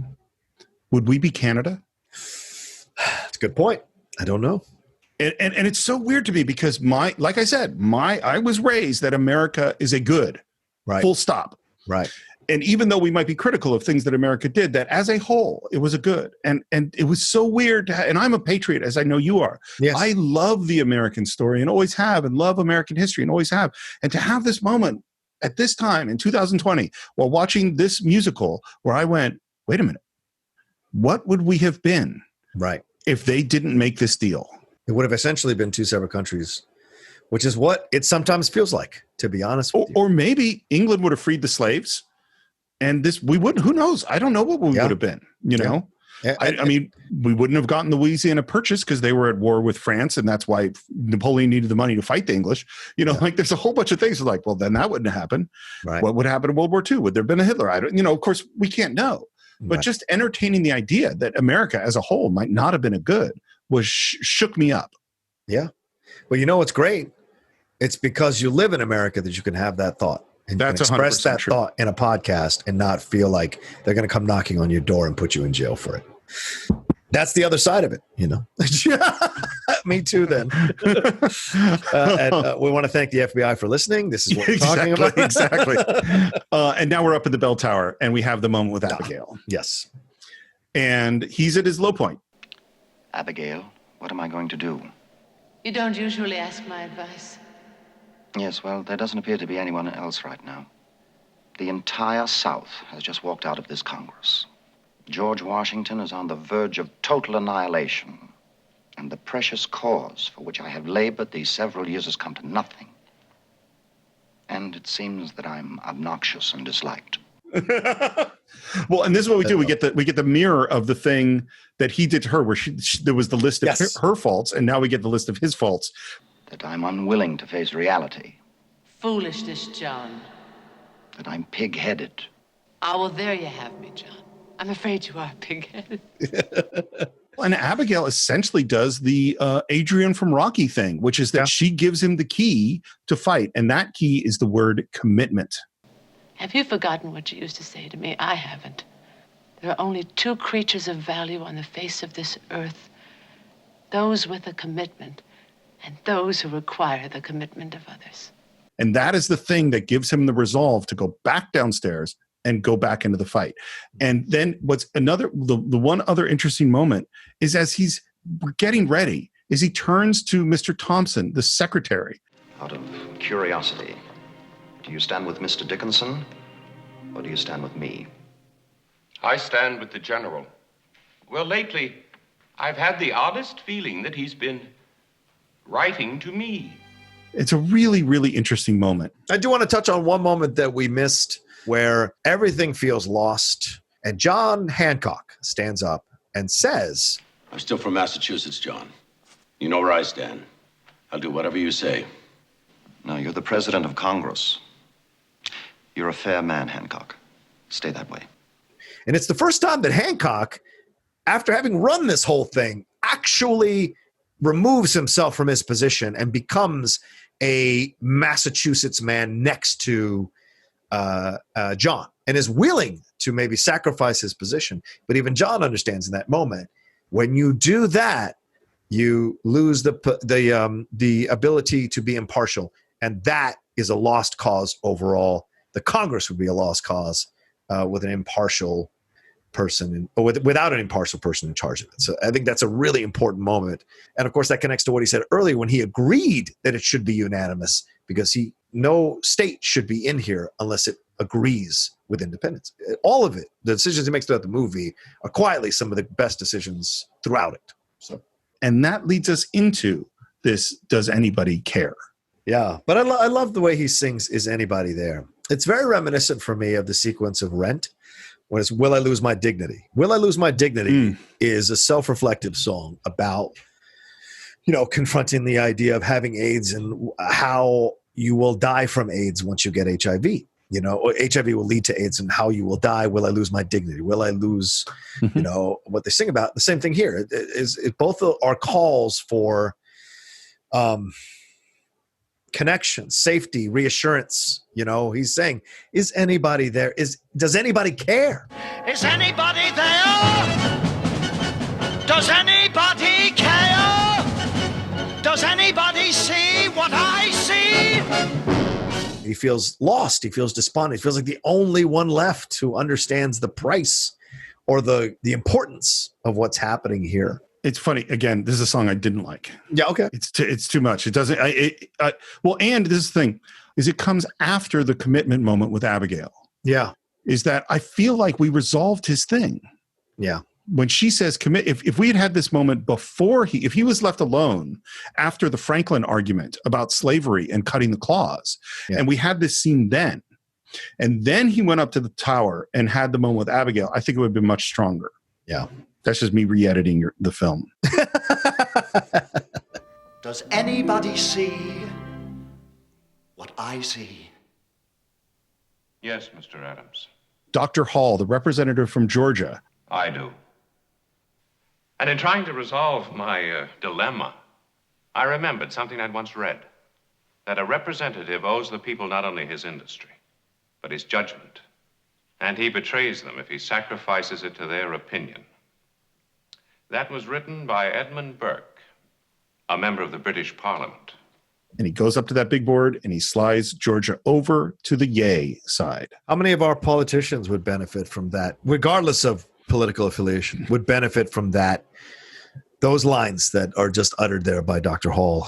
would we be Canada? That's a good point. I don't know. And it's so weird to me because like I said, I was raised that America is a good, right? Full stop. Right. And even though we might be critical of things that America did, that as a whole, it was a good. And it was so weird. And I'm a patriot, as I know you are. Yes. I love the American story and always have, and love American history and always have. And to have this moment at this time in 2020, while watching this musical, where I went, wait a minute, what would we have been, right, if they didn't make this deal? It would have essentially been two separate countries, which is what it sometimes feels like, to be honest with you. Or maybe England would have freed the slaves, And this, we wouldn't, who knows? I don't know what we would have been, you know? I mean, we wouldn't have gotten the Louisiana Purchase because they were at war with France, and that's why Napoleon needed the money to fight the English. You know, like there's a whole bunch of things like, well, then that wouldn't happen. Right. What would happen in World War II? Would there have been a Hitler? I don't, you know, of course, we can't know. But just entertaining the idea that America as a whole might not have been a good was shook me up. Yeah. Well, you know what's great? It's because you live in America that you can have that thought. And That's you can express that true. thought in a podcast and not feel like they're going to come knocking on your door and put you in jail for it. That's the other side of it, you know. Me too, then. And we want to thank the FBI for listening. This is what we're talking about. Exactly. And now we're up at the bell tower, and we have the moment with Abigail. Yes. And he's at his low point. Abigail, what am I going to do? You don't usually ask my advice. Yes, well, there doesn't appear to be anyone else right now. The entire South has just walked out of this Congress. George Washington is on the verge of total annihilation, and the precious cause for which I have labored these several years has come to nothing. And it seems that I'm obnoxious and disliked. Well, and this is what we do. We get the mirror of the thing that he did to her, where there was the list of her faults, and now we get the list of his faults. That I'm unwilling to face reality. Foolishness, John. That I'm pig-headed. Oh, well, there you have me, John. I'm afraid you are pig-headed. And Abigail essentially does the Adrian from Rocky thing, which is that she gives him the key to fight. And that key is the word commitment. Have you forgotten what you used to say to me? I haven't. There are only two creatures of value on the face of this earth. Those with a commitment and those who require the commitment of others. And that is the thing that gives him the resolve to go back downstairs and go back into the fight. And then the one other interesting moment is as he's getting ready, is he turns to Mr. Thompson, the secretary. Out of curiosity, do you stand with Mr. Dickinson, or do you stand with me? I stand with the general. Well, lately, I've had the oddest feeling that he's been writing to me. It's a really, really interesting moment. I do want to touch on one moment that we missed where everything feels lost. And John Hancock stands up and says, I'm still from Massachusetts, John. You know where I stand. I'll do whatever you say. No, you're the president of Congress. You're a fair man, Hancock. Stay that way. And it's the first time that Hancock, after having run this whole thing, actually removes himself from his position and becomes a Massachusetts man next to John, and is willing to maybe sacrifice his position. But even John understands in that moment, when you do that, you lose the ability to be impartial, and that is a lost cause overall. The Congress would be a lost cause with an impartial person, or without an impartial person in charge of it. So I think that's a really important moment. And of course, that connects to what he said earlier when he agreed that it should be unanimous, because no state should be in here unless it agrees with independence. All of it, the decisions he makes throughout the movie, are quietly some of the best decisions throughout it. So, and that leads us into this: does anybody care? Yeah, but I love the way he sings "Is Anybody There?" It's very reminiscent for me of the sequence of Rent, when it's "Will I Lose My Dignity?" "Will I Lose My Dignity" is a self-reflective song about, confronting the idea of having AIDS and how you will die from AIDS once you get HIV. Or HIV will lead to AIDS and how you will die. Will I lose my dignity? Will I lose, what they sing about? The same thing here. It both are calls for connection, safety, reassurance. He's saying, is anybody there? Does anybody care? Is anybody there? Does anybody care? Does anybody see what I see? He feels lost. He feels despondent. He feels like the only one left who understands the price or the importance of what's happening here. It's funny. Again, this is a song I didn't like. Yeah, okay. It's too much. It doesn't. And this is the thing, is it comes after the commitment moment with Abigail. Yeah. Is that I feel like we resolved his thing. Yeah. When she says commit, if we had this moment before if he was left alone after the Franklin argument about slavery and cutting the claws, and we had this scene then, and then he went up to the tower and had the moment with Abigail, I think it would have been much stronger. Yeah. That's just me re-editing the film. Does anybody see what I see? Yes, Mr. Adams. Dr. Hall, the representative from Georgia. I do. And in trying to resolve my dilemma, I remembered something I'd once read. That a representative owes the people not only his industry, but his judgment. And he betrays them if he sacrifices it to their opinion. That was written by Edmund Burke, a member of the British Parliament. And he goes up to that big board and he slides Georgia over to the yay side. How many of our politicians would benefit from that, regardless of political affiliation, would benefit from that? Those lines that are just uttered there by Dr. Hall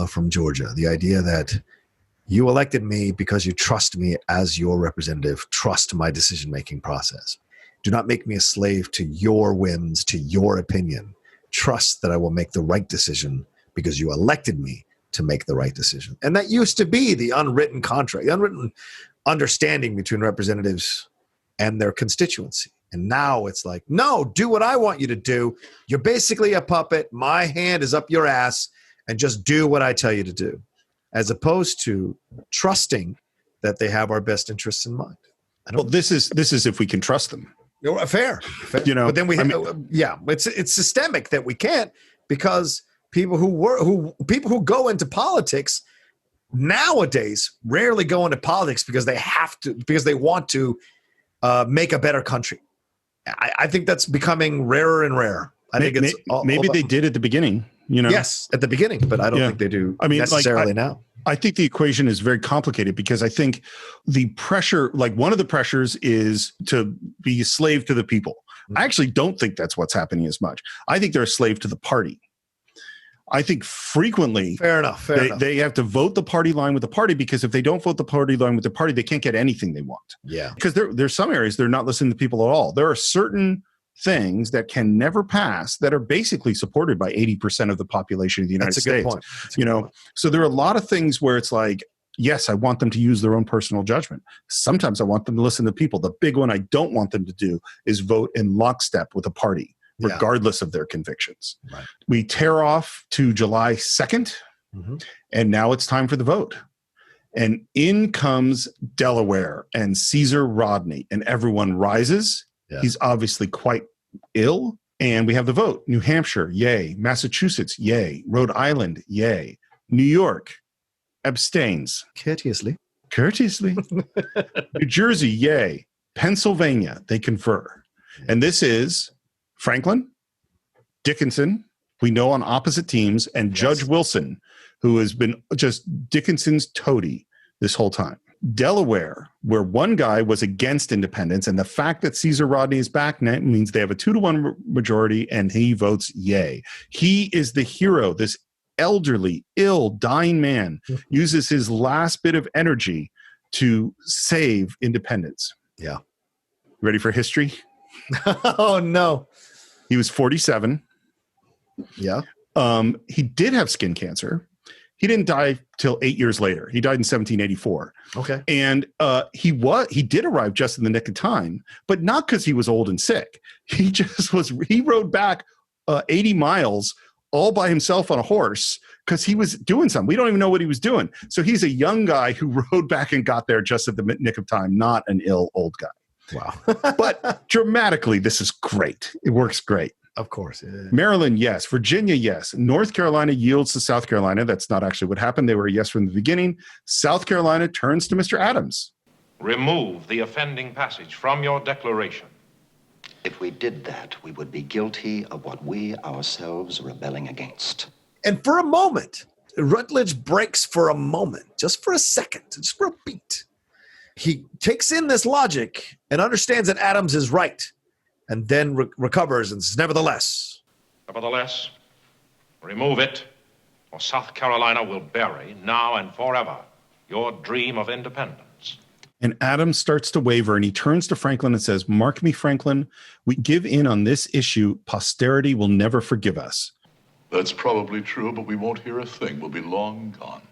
from Georgia. The idea that you elected me because you trust me as your representative, trust my decision-making process. Do not make me a slave to your whims, to your opinion. Trust that I will make the right decision because you elected me to make the right decision. And that used to be the unwritten contract, the unwritten understanding between representatives and their constituency. And now it's like, no, do what I want you to do. You're basically a puppet. My hand is up your ass and just do what I tell you to do, as opposed to trusting that they have our best interests in mind. Well, this is if we can trust them. Fair. You know, but then we it's systemic that we can't, because people who go into politics nowadays rarely go into politics because they have to, because they want to make a better country. I think that's becoming rarer and rarer. I think it's maybe they did at the beginning, you know. Yes, at the beginning, but I don't think they do. I mean, necessarily now. I think the equation is very complicated because I think the pressure, like one of the pressures is to be a slave to the people. I actually don't think that's what's happening as much. I think they're a slave to the party. I think frequently fair enough. They have to vote the party line with the party, because if they don't vote the party line with the party, they can't get anything they want. Yeah. Because there's some areas they're not listening to people at all. There are certain things that can never pass that are basically supported by 80% of the population of the United States. Good point. You know, so there are a lot of things where it's like, yes, I want them to use their own personal judgment. Sometimes I want them to listen to people. The big one I don't want them to do is vote in lockstep with a party, regardless of their convictions. Right. We tear off to July 2nd, and now it's time for the vote. And in comes Delaware and Caesar Rodney, and everyone rises. Yeah. He's obviously quite ill. And we have the vote. New Hampshire, yay. Massachusetts, yay. Rhode Island, yay. New York abstains. Courteously. New Jersey, yay. Pennsylvania, they confer. And this is Franklin, Dickinson, we know, on opposite teams, and Judge Wilson, who has been just Dickinson's toady this whole time. Delaware, where one guy was against independence, and the fact that Caesar Rodney is back means they have a 2-1 majority, and he votes yay. He is the hero. This elderly, ill, dying man uses his last bit of energy to save independence. Yeah. Ready for history? Oh, no. He was 47. Yeah. He did have skin cancer. He didn't die till 8 years later. He died in 1784. Okay. And he did arrive just in the nick of time, but not because he was old and sick. He rode back 80 miles all by himself on a horse because he was doing something. We don't even know what he was doing. So he's a young guy who rode back and got there just at the nick of time, not an ill old guy. Wow. But dramatically, this is great. It works great. Of course. Maryland, yes. Virginia, yes. North Carolina yields to South Carolina. That's not actually what happened. They were a yes from the beginning. South Carolina turns to Mr. Adams. Remove the offending passage from your declaration. If we did that, we would be guilty of what we ourselves are rebelling against. And for a moment, Rutledge breaks for a moment, just for a second, just for a beat. He takes in this logic and understands that Adams is right, and then recovers and says, nevertheless, remove it, or South Carolina will bury, now and forever, your dream of independence. And Adams starts to waver, and he turns to Franklin and says, mark me, Franklin, we give in on this issue. Posterity will never forgive us. That's probably true, but we won't hear a thing. We'll be long gone.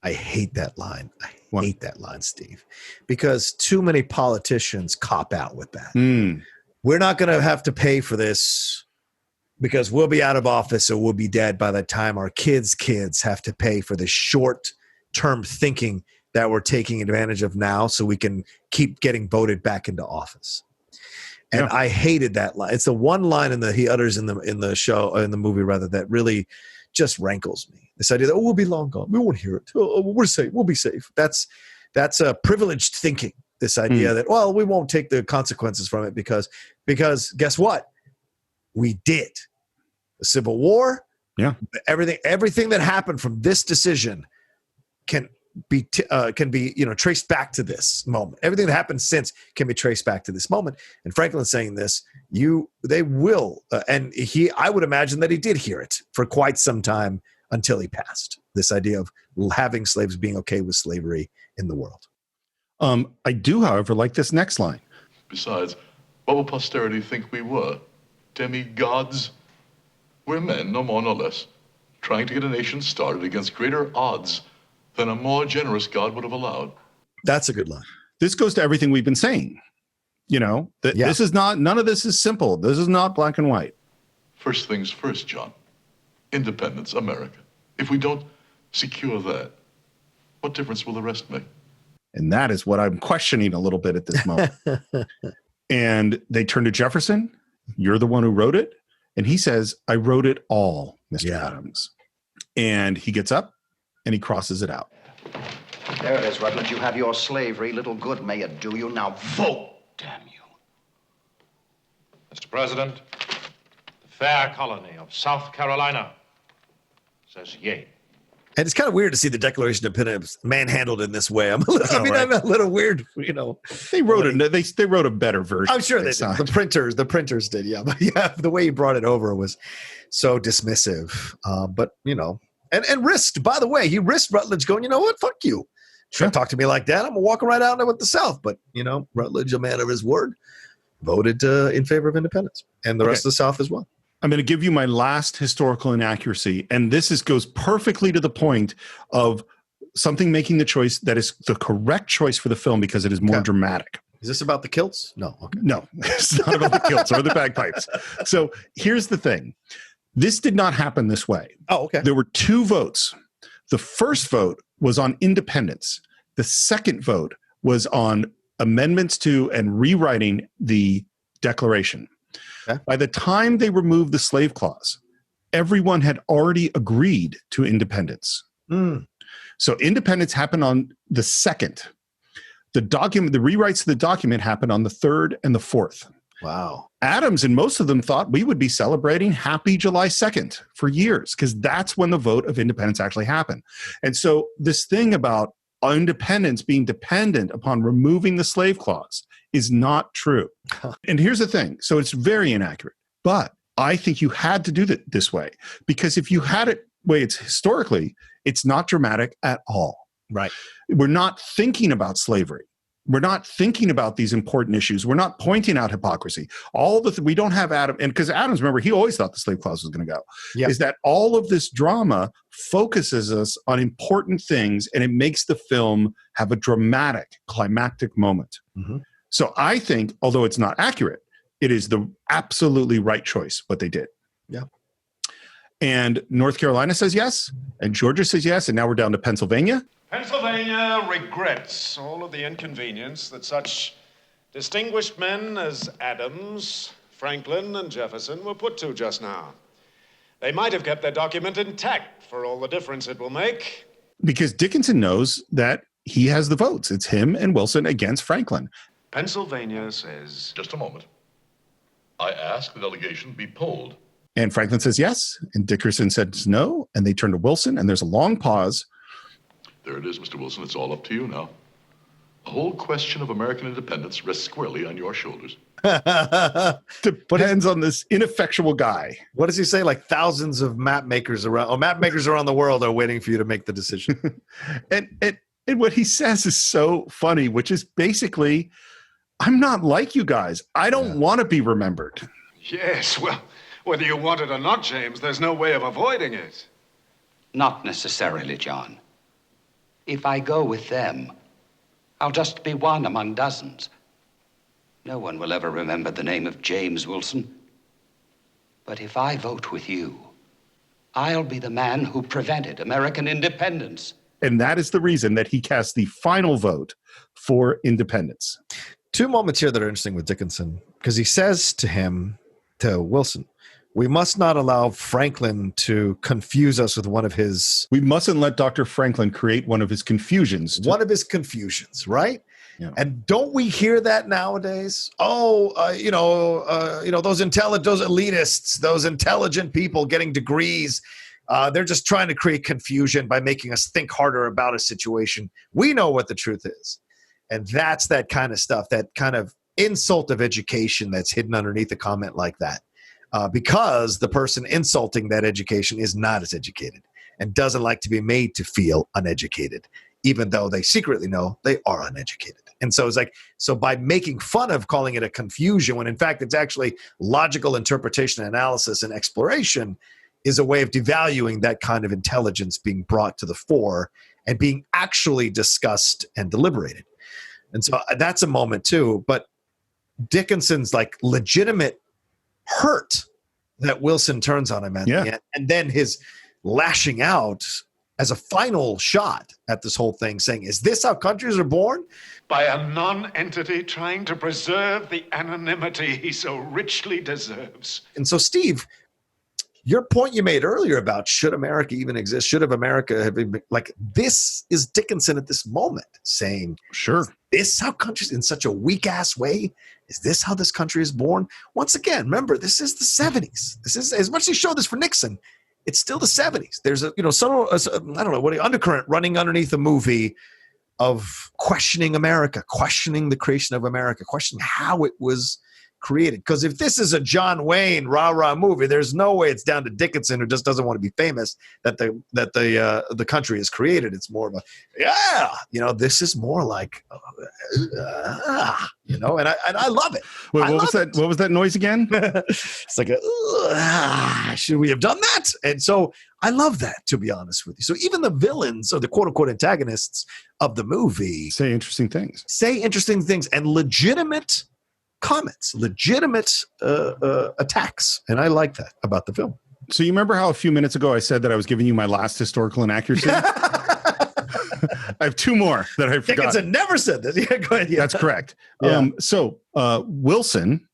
I hate that line. I hate that line, Steve, because too many politicians cop out with that. We're not going to have to pay for this because we'll be out of office or we'll be dead by the time our kids' have to pay for the short-term thinking that we're taking advantage of now so we can keep getting voted back into office. And I hated that line. It's the one line he utters in the movie rather, that really just rankles me. This idea that we'll be long gone, we won't hear it. We're safe. We'll be safe. That's a privileged thinking. This idea that we won't take the consequences from it because guess what? We did. The Civil War. Yeah. Everything that happened from this decision can be traced back to this moment. Everything that happened since can be traced back to this moment. And Franklin's saying this, they will, and I would imagine that he did hear it for quite some time until he passed. This idea of having slaves, being okay with slavery in the world. I do, however, like this next line. Besides, what will posterity think we were? Demigods? We're men, no more, no less, trying to get a nation started against greater odds than a more generous God would have allowed. That's a good line. This goes to everything we've been saying. This is not, none of this is simple. This is not black and white. First things first, John. Independence, America. If we don't secure that, what difference will the rest make? And that is what I'm questioning a little bit at this moment. And they turn to Jefferson. You're the one who wrote it. And he says, I wrote it all, Mr. Adams. And he gets up and he crosses it out. There it is, Rutledge. You have your slavery. Little good may it do you. Now vote, damn you. Mr. President, the fair colony of South Carolina says yea. And it's kind of weird to see the Declaration of Independence manhandled in this way. I'm a little weird, They wrote they wrote a better version. I'm sure they did. The printers did, yeah. But the way he brought it over was so dismissive. And risked, by the way, he risked Rutledge going, you know what, fuck you. Sure. Talk to me like that, I'm gonna walk right out there with the South. But Rutledge, a man of his word, voted in favor of independence, and the rest of the South as well. I'm going to give you my last historical inaccuracy, and this goes perfectly to the point of something making the choice that is the correct choice for the film because it is more dramatic. Is this about the kilts? No. Okay. No, it's not about the kilts or the bagpipes. So here's the thing. This did not happen this way. Oh, okay. There were two votes. The first vote was on independence. The second vote was on amendments to and rewriting the Declaration. Okay. By the time they removed the slave clause, everyone had already agreed to independence. So independence happened on the second. The rewrites of the document happened on the third and the fourth. Wow. Adams and most of them thought we would be celebrating Happy July 2nd for years because that's when the vote of independence actually happened. And so this thing about independence being dependent upon removing the slave clause is not true. And here's the thing. So it's very inaccurate. But I think you had to do that this way because if you had it the way it's historically, it's not dramatic at all. Right. We're not thinking about slavery. We're not thinking about these important issues. We're not pointing out hypocrisy. We don't have Adam, and because Adams, remember, he always thought the slave clause was going to go. Yep. Is that all of this drama focuses us on important things, and it makes the film have a dramatic, climactic moment. Mm-hmm. So I think, although it's not accurate, it is the absolutely right choice what they did. Yeah. And North Carolina says yes, and Georgia says yes, and now we're down to Pennsylvania. Pennsylvania regrets all of the inconvenience that such distinguished men as Adams, Franklin, and Jefferson were put to just now. They might have kept their document intact for all the difference it will make. Because Dickinson knows that he has the votes. It's him and Wilson against Franklin. Pennsylvania says... Just a moment. I ask the delegation be polled. And Franklin says yes, and Dickinson says no, and they turn to Wilson, and there's a long pause. There it is, Mr. Wilson. It's all up to you now. The whole question of American independence rests squarely on your shoulders. Depends on this ineffectual guy. What does he say? Like thousands of map makers around the world are waiting for you to make the decision. and what he says is so funny, which is basically, I'm not like you guys. I don't want to be remembered. Yes, well, whether you want it or not, James, there's no way of avoiding it. Not necessarily, John. If I go with them, I'll just be one among dozens. No one will ever remember the name of James Wilson. But if I vote with you, I'll be the man who prevented American independence. And that is the reason that he cast the final vote for independence. Two moments here that are interesting with Dickinson, because he says to Wilson, we must not allow Franklin to confuse us with one of his... We mustn't let Dr. Franklin create one of his confusions. One of his confusions, right? Yeah. And don't we hear that nowadays? Those those elitists, those intelligent people getting degrees, they're just trying to create confusion by making us think harder about a situation. We know what the truth is. And that's that kind of stuff, that kind of insult of education that's hidden underneath a comment like that. Because the person insulting that education is not as educated and doesn't like to be made to feel uneducated, even though they secretly know they are uneducated. And so it's like, so by making fun of calling it a confusion, when in fact it's actually logical interpretation, analysis, and exploration, is a way of devaluing that kind of intelligence being brought to the fore and being actually discussed and deliberated. And so that's a moment too. But Dickinson's like legitimate hurt that Wilson turns on him at the end, and then his lashing out as a final shot at this whole thing, saying, is this how countries are born? By a non-entity trying to preserve the anonymity he so richly deserves. And so, Steve, your point you made earlier about should America even exist, should America have been, like, this is Dickinson at this moment saying, sure, is this how countries, in such a weak-ass way, is this how this country is born? Once again, remember, this is the 70s. This is, as much as they showed this for Nixon, it's still the 70s. There's undercurrent running underneath the movie of questioning America, questioning the creation of America, questioning how it was created. Because if this is a John Wayne rah-rah movie, there's no way it's down to Dickinson, who just doesn't want to be famous, that the country is created. It's more of a, this is more like, and I love it. Wait, what was that noise again? It's like should we have done that? And so I love that, to be honest with you. So even the villains, or the quote-unquote antagonists of the movie, say interesting things and legitimate comments, legitimate attacks. And I like that about the film. So you remember how a few minutes ago I said that I was giving you my last historical inaccuracy? I have two more that I forgot. Dickinson never said this. Yeah, go ahead. Yeah. That's correct. Yeah. Wilson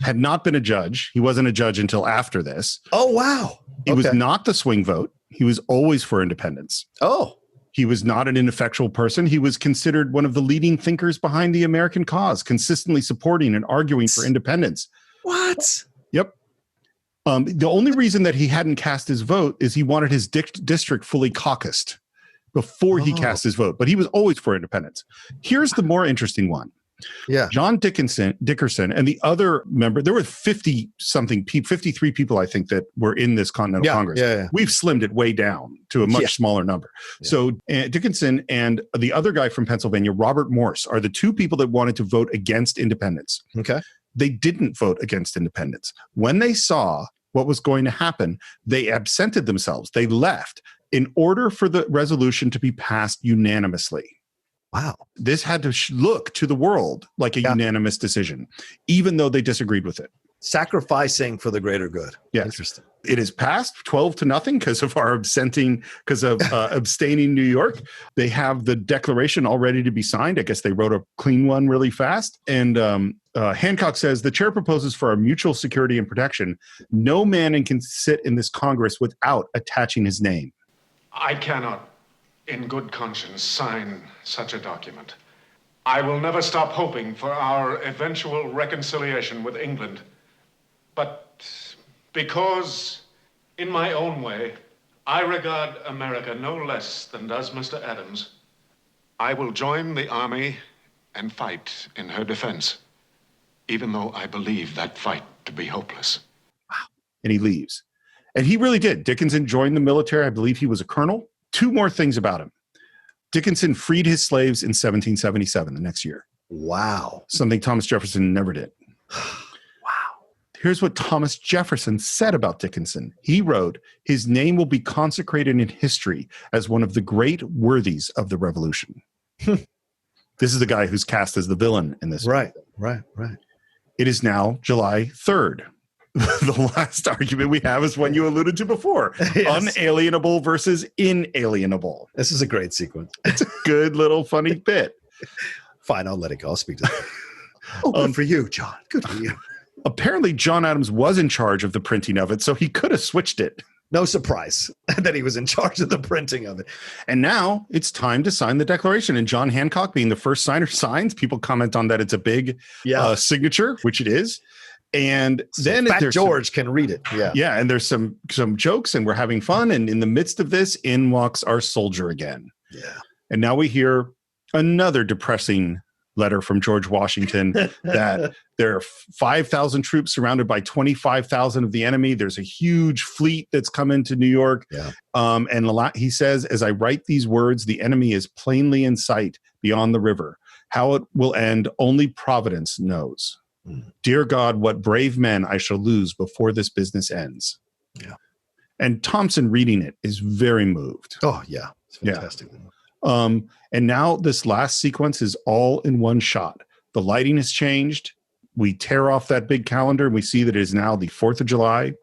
had not been a judge. He wasn't a judge until after this. Oh, wow. He was not the swing vote. He was always for independence. Oh. He was not an ineffectual person. He was considered one of the leading thinkers behind the American cause, consistently supporting and arguing for independence. What? Yep. The only reason that he hadn't cast his vote is he wanted his district fully caucused before he cast his vote, but he was always for independence. Here's the more interesting one. Yeah. John Dickerson and the other member, there were 53 people, I think, that were in this Continental Congress. Yeah. We've slimmed it way down to a much smaller number. Yeah. So Dickinson and the other guy from Pennsylvania, Robert Morse, are the two people that wanted to vote against independence. Okay. They didn't vote against independence. When they saw what was going to happen, they absented themselves. They left in order for the resolution to be passed unanimously. Wow. This had to look to the world like a unanimous decision, even though they disagreed with it. Sacrificing for the greater good. Yes. Interesting. It is passed 12-0 because of our abstaining New York. They have the declaration all ready to be signed. I guess they wrote a clean one really fast. And Hancock says, the chair proposes for our mutual security and protection. No man can sit in this Congress without attaching his name. I cannot, in good conscience, sign such a document. I will never stop hoping for our eventual reconciliation with England. But because, in my own way, I regard America no less than does Mr. Adams, I will join the army and fight in her defense, even though I believe that fight to be hopeless. Wow. And he leaves. And he really did. Dickinson joined the military. I believe he was a colonel. Two more things about him. Dickinson freed his slaves in 1777, the next year. Wow. Something Thomas Jefferson never did. Wow. Here's what Thomas Jefferson said about Dickinson. He wrote, "His name will be consecrated in history as one of the great worthies of the Revolution." This is the guy who's cast as the villain in this. Right. It is now July 3rd. The last argument we have is one you alluded to before. Yes. Unalienable versus inalienable. This is a great sequence. It's a good little funny bit. Fine, I'll let it go. I'll speak to that. Oh, good for you, John. Good for you. Apparently, John Adams was in charge of the printing of it, so he could have switched it. No surprise that he was in charge of the printing of it. And now it's time to sign the Declaration. And John Hancock, being the first signer, signs. People comment on that it's a big signature, which it is. And So then Fat George can read it. Yeah, and there's some jokes, and we're having fun. And in the midst of this, in walks our soldier again. Yeah. And now we hear another depressing letter from George Washington that there are 5,000 troops surrounded by 25,000 of the enemy. There's a huge fleet that's come into New York. Yeah. And he says, "As I write these words, the enemy is plainly in sight beyond the river. How it will end, only Providence knows. Dear God, what brave men I shall lose before this business ends." Yeah. And Thompson reading it is very moved. Oh, yeah. It's fantastic. And now this last sequence is all in one shot. The lighting has changed. We tear off that big calendar and we see that it is now the 4th of July.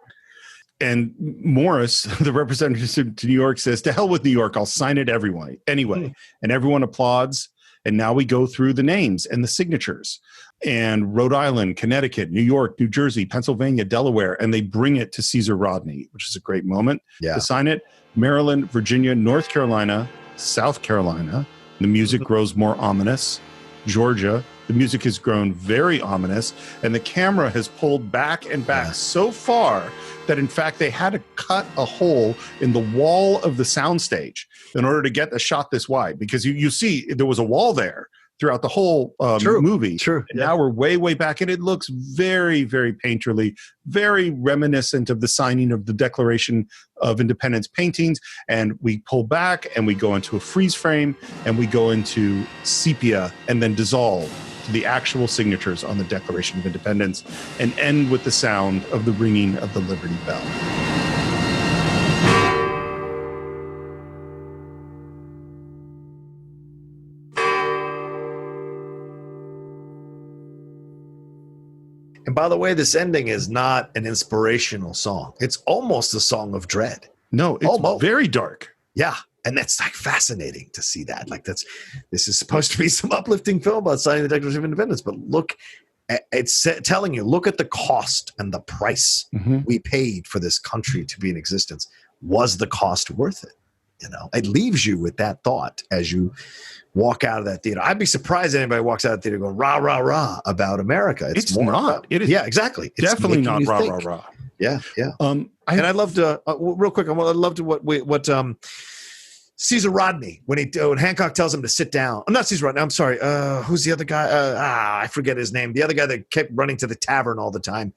And Morris, the representative to New York, says, "To hell with New York, I'll sign it anyway." And everyone applauds. And now we go through the names and the signatures. And Rhode Island, Connecticut, New York, New Jersey, Pennsylvania, Delaware, and they bring it to Caesar Rodney, which is a great moment to sign it. Maryland, Virginia, North Carolina, South Carolina. The music grows more ominous. Georgia, the music has grown very ominous, and the camera has pulled back and back so far that, in fact, they had to cut a hole in the wall of the soundstage in order to get the shot this wide, because you see there was a wall there throughout the whole movie. True. And now we're way, way back, and it looks very, very painterly, very reminiscent of the signing of the Declaration of Independence paintings. And we pull back, and we go into a freeze frame, and we go into sepia, and then dissolve to the actual signatures on the Declaration of Independence, and end with the sound of the ringing of the Liberty Bell. And by the way, this ending is not an inspirational song. It's almost a song of dread. No, it's very dark. Yeah. And that's like fascinating to see that. Like this is supposed to be some uplifting film about signing the Declaration of Independence, but look, it's telling you, look at the cost and the price we paid for this country to be in existence. Was the cost worth it? You know, it leaves you with that thought as you walk out of that theater. I'd be surprised if anybody walks out of the theater going rah, rah, rah about America. It's more not. About, it is exactly. It's definitely not rah, think. rah, rah. Yeah, yeah. And I loved real quick. I loved what Caesar Rodney when Hancock tells him to sit down. I'm not Caesar Rodney. I'm sorry. Who's the other guy? I forget his name. The other guy that kept running to the tavern all the time.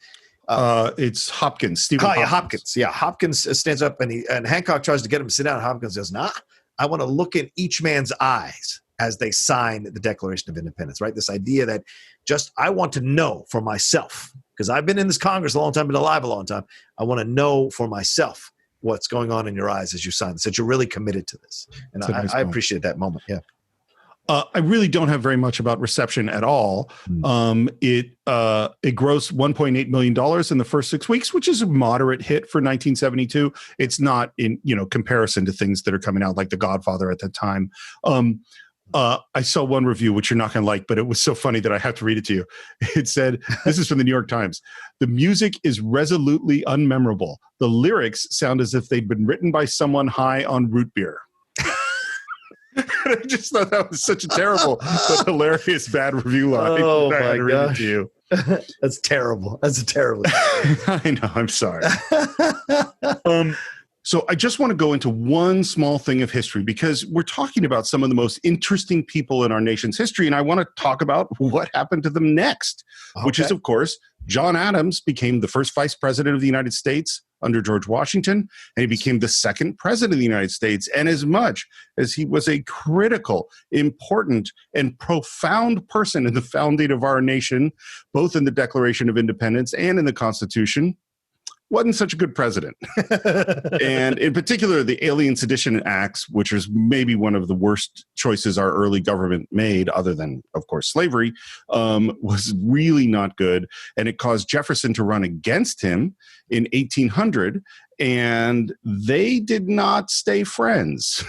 It's Hopkins. Stephen Hopkins. Yeah, Hopkins. Yeah, Hopkins stands up and Hancock tries to get him to sit down. Hopkins says, "Nah, I want to look in each man's eyes as they sign the Declaration of Independence." Right? This idea that I want to know for myself, because I've been in this Congress a long time, been alive a long time. I want to know for myself what's going on in your eyes as you sign this, that you're really committed to this. And I appreciate that moment. Yeah. I really don't have very much about reception at all. It grossed $1.8 million in the first 6 weeks, which is a moderate hit for 1972. It's not in comparison to things that are coming out like The Godfather at that time. I saw one review, which you're not going to like, but it was so funny that I have to read it to you. It said, this is from the New York Times: "The music is resolutely unmemorable. The lyrics sound as if they'd been written by someone high on root beer." I just thought that was such a terrible but hilarious bad review line. Oh my gosh. To you. That's terrible. That's a terrible. I know. I'm sorry. So I just want to go into one small thing of history, because we're talking about some of the most interesting people in our nation's history, and I want to talk about what happened to them next, which is, of course, John Adams became the first vice president of the United States under George Washington, and he became the second president of the United States. And as much as he was a critical, important, and profound person in the founding of our nation, both in the Declaration of Independence and in the Constitution, wasn't such a good president. And in particular, the Alien Sedition Acts, which was maybe one of the worst choices our early government made, other than, of course, slavery, was really not good. And it caused Jefferson to run against him in 1800. And they did not stay friends.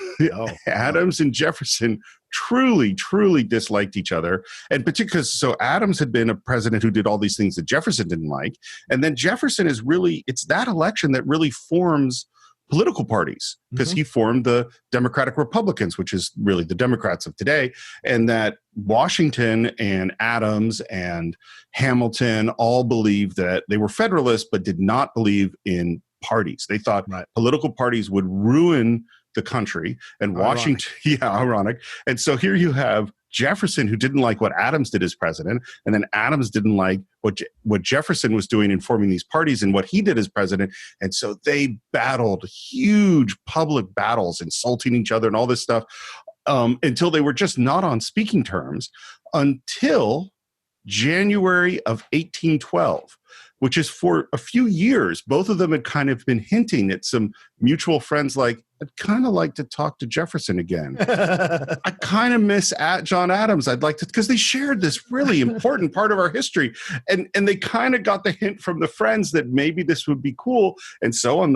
Adams and Jefferson truly, truly disliked each other. And particularly, so Adams had been a president who did all these things that Jefferson didn't like. And then Jefferson is really, it's that election that really forms political parties, because he formed the Democratic Republicans, which is really the Democrats of today. And that Washington and Adams and Hamilton all believed that they were Federalists, but did not believe in parties. They thought political parties would ruin the country, and Washington, ironic. And so here you have Jefferson, who didn't like what Adams did as president, and then Adams didn't like what Jefferson was doing in forming these parties and what he did as president. And so they battled huge public battles, insulting each other and all this stuff, until they were just not on speaking terms until January of 1812. Which is for a few years, both of them had kind of been hinting at some mutual friends, like, I'd kind of like to talk to Jefferson again. I kind of miss John Adams. I'd like to, because they shared this really important part of our history. And they kind of got the hint from the friends that maybe this would be cool. And so on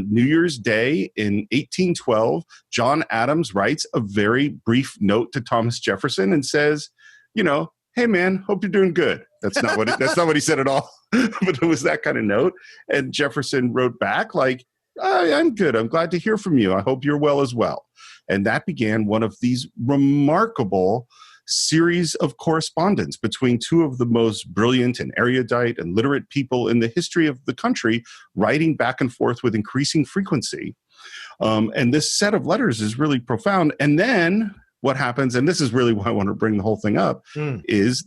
New Year's Day in 1812, John Adams writes a very brief note to Thomas Jefferson and says, hey man, hope you're doing good. That's not what he said at all. But it was that kind of note. And Jefferson wrote back like, I'm good. I'm glad to hear from you. I hope you're well as well. And that began one of these remarkable series of correspondence between two of the most brilliant and erudite and literate people in the history of the country, writing back and forth with increasing frequency. And this set of letters is really profound. And then what happens, and this is really why I want to bring the whole thing up, is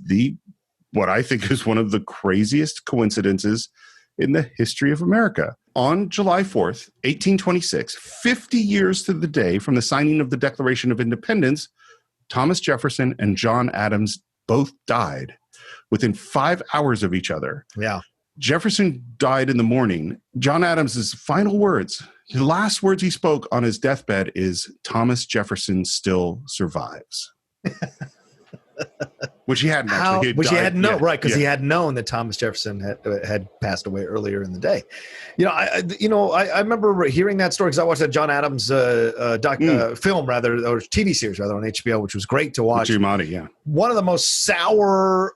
what I think is one of the craziest coincidences in the history of America. On July 4th, 1826, 50 years to the day from the signing of the Declaration of Independence, Thomas Jefferson and John Adams both died within 5 hours of each other. Yeah. Jefferson died in the morning. John Adams' final words, the last words he spoke on his deathbed is, Thomas Jefferson still survives. Which he hadn't actually. Which he hadn't known, right? Because he had known that Thomas Jefferson had passed away earlier in the day. I remember hearing that story because I watched that John Adams film, rather, or TV series rather, on HBO, which was great to watch. Giamatti, one of the most sour.